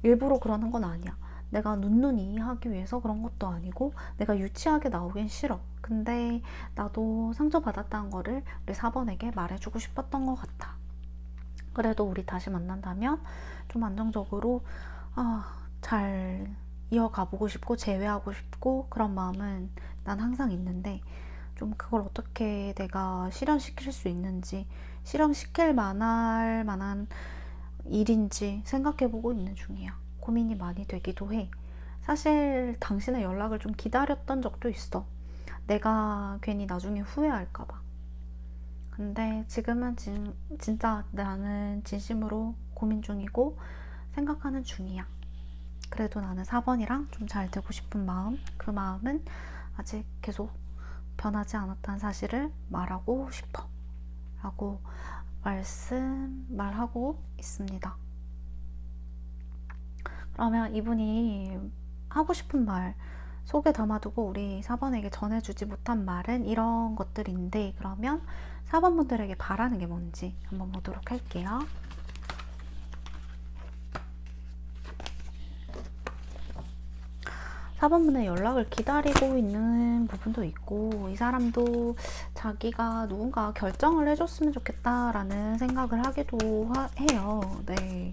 일부러 그러는 건 아니야. 내가 눈눈이 하기 위해서 그런 것도 아니고 내가 유치하게 나오긴 싫어. 근데 나도 상처받았다는 거를 우리 4번에게 말해주고 싶었던 것 같아. 그래도 우리 다시 만난다면 좀 안정적으로 잘 이어가보고 싶고 재회하고 싶고 그런 마음은 난 항상 있는데, 좀 그걸 어떻게 내가 실현시킬 수 있는지, 실현시킬 만한 일인지 생각해보고 있는 중이야. 고민이 많이 되기도 해. 사실 당신의 연락을 좀 기다렸던 적도 있어. 내가 괜히 나중에 후회할까봐. 근데 지금은 진짜 나는 진심으로 고민 중이고 생각하는 중이야. 그래도 나는 4번이랑 좀 잘 되고 싶은 마음, 그 마음은 아직 계속 변하지 않았다는 사실을 말하고 싶어 라고 말하고 있습니다. 그러면 이분이 하고 싶은 말 속에 담아두고 우리 4번에게 전해주지 못한 말은 이런 것들인데, 그러면 4번 분들에게 바라는 게 뭔지 한번 보도록 할게요. 4번분의 연락을 기다리고 있는 부분도 있고, 이 사람도 자기가 누군가 결정을 해줬으면 좋겠다라는 생각을 하기도 해요. 네.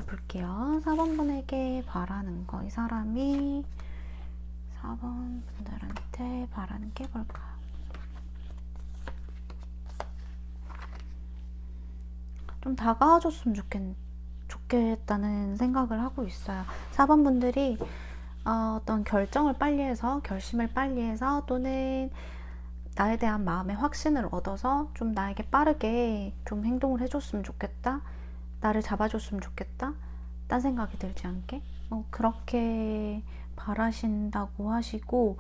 볼게요. 4번분에게 바라는 거. 이 사람이 4번분들한테 바라는 게 뭘까요? 좀 다가와줬으면 좋겠다는 생각을 하고 있어요. 4번분들이 어떤 결정을 빨리 해서, 결심을 빨리 해서, 또는 나에 대한 마음의 확신을 얻어서 좀 나에게 빠르게 좀 행동을 해줬으면 좋겠다, 나를 잡아줬으면 좋겠다, 딴 생각이 들지 않게 그렇게 바라신다고 하시고,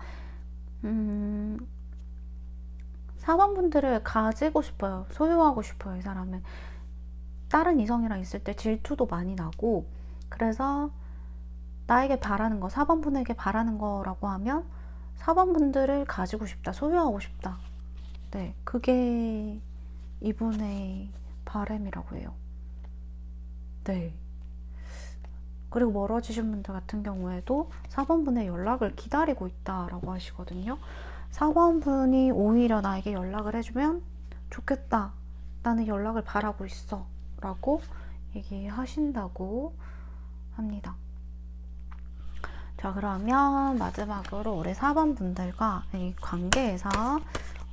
4번분들을 가지고 싶어요. 소유하고 싶어요. 이 사람은 다른 이성이랑 있을 때 질투도 많이 나고, 그래서 나에게 바라는 거, 4번분에게 바라는 거라고 하면 4번분들을 가지고 싶다, 소유하고 싶다. 네, 그게 이분의 바람이라고 해요. 네. 그리고 멀어지신 분들 같은 경우에도 4번분의 연락을 기다리고 있다라고 하시거든요. 4번분이 오히려 나에게 연락을 해주면 좋겠다. 나는 연락을 바라고 있어. 라고 얘기하신다고 합니다. 자, 그러면 마지막으로 우리 4번분들과 이 관계에서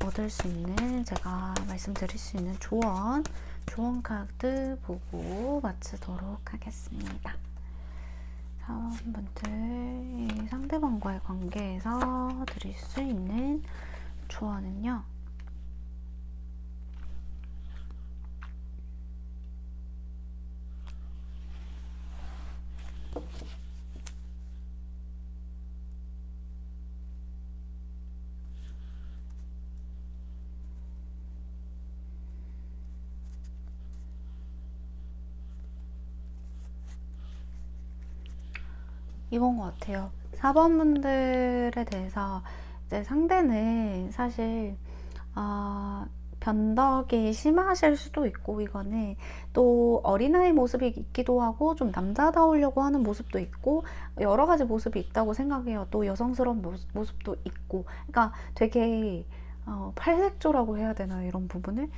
얻을 수 있는, 제가 말씀드릴 수 있는 조언 카드 보고 마치도록 하겠습니다. 4번분들, 상대방과의 관계에서 드릴 수 있는 조언은요. 이건 것 같아요. 4번분들에 대해서 이제 상대는 사실 변덕이 심하실 수도 있고, 이거는 또 어린아이 모습이 있기도 하고 좀 남자다우려고 하는 모습도 있고 여러 가지 모습이 있다고 생각해요. 또 여성스러운 모습도 있고, 그러니까 되게 팔색조라고 해야 되나, 이런 부분을.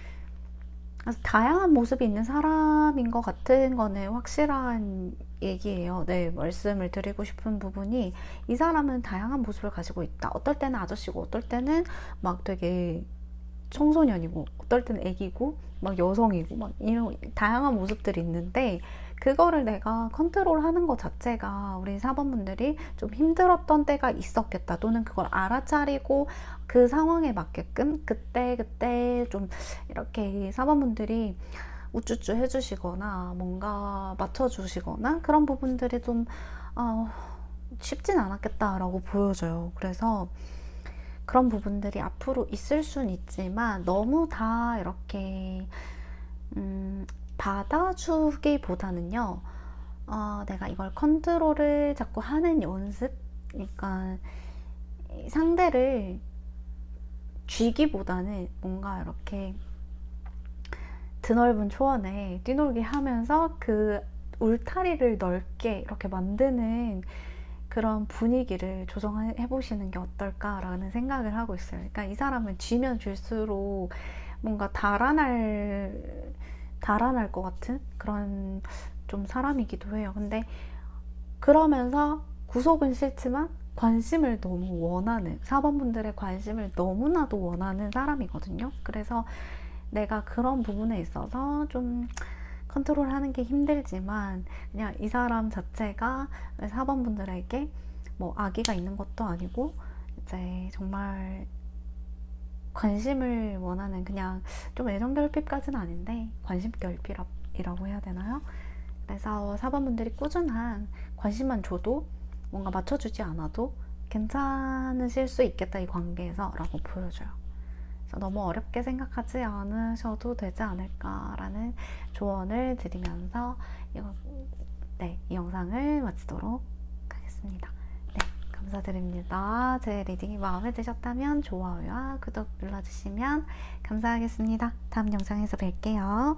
그래서 다양한 모습이 있는 사람인 것 같은 거는 확실한 얘기예요. 네, 말씀을 드리고 싶은 부분이, 이 사람은 다양한 모습을 가지고 있다. 어떨 때는 아저씨고, 어떨 때는 막 되게 청소년이고, 어떨 때는 애기고, 막 여성이고, 막 이런 다양한 모습들이 있는데, 그거를 내가 컨트롤하는 것 자체가 우리 4번분들이 좀 힘들었던 때가 있었겠다. 또는 그걸 알아차리고 그 상황에 맞게끔 그때 좀 이렇게 4번분들이 우쭈쭈 해주시거나 뭔가 맞춰주시거나 그런 부분들이 좀 쉽진 않았겠다라고 보여져요. 그래서 그런 부분들이 앞으로 있을 순 있지만 너무 다 이렇게 받아주기보다는요, 내가 이걸 컨트롤을 자꾸 하는 연습, 그러니까 상대를 쥐기보다는 뭔가 이렇게 드넓은 초원에 뛰놀게 하면서 그 울타리를 넓게 이렇게 만드는 그런 분위기를 조정해 보시는 게 어떨까라는 생각을 하고 있어요. 그러니까 이 사람은 쥐면 쥐수록 뭔가 달아날 것 같은 그런 좀 사람이기도 해요. 근데 그러면서 구속은 싫지만 관심을 너무 원하는, 4번분들의 관심을 너무나도 원하는 사람이거든요. 그래서 내가 그런 부분에 있어서 좀 컨트롤하는 게 힘들지만, 그냥 이 사람 자체가 4번분들에게 뭐 악의가 있는 것도 아니고 이제 정말 관심을 원하는, 그냥 좀 애정 결핍까지는 아닌데 관심 결핍이라고 해야 되나요? 그래서 4번분들이 꾸준한 관심만 줘도, 뭔가 맞춰주지 않아도 괜찮으실 수 있겠다, 이 관계에서 라고 보여줘요. 그래서 너무 어렵게 생각하지 않으셔도 되지 않을까라는 조언을 드리면서 이 영상을 마치도록 하겠습니다. 네, 감사드립니다. 제 리딩이 마음에 드셨다면 좋아요와 구독 눌러주시면 감사하겠습니다. 다음 영상에서 뵐게요.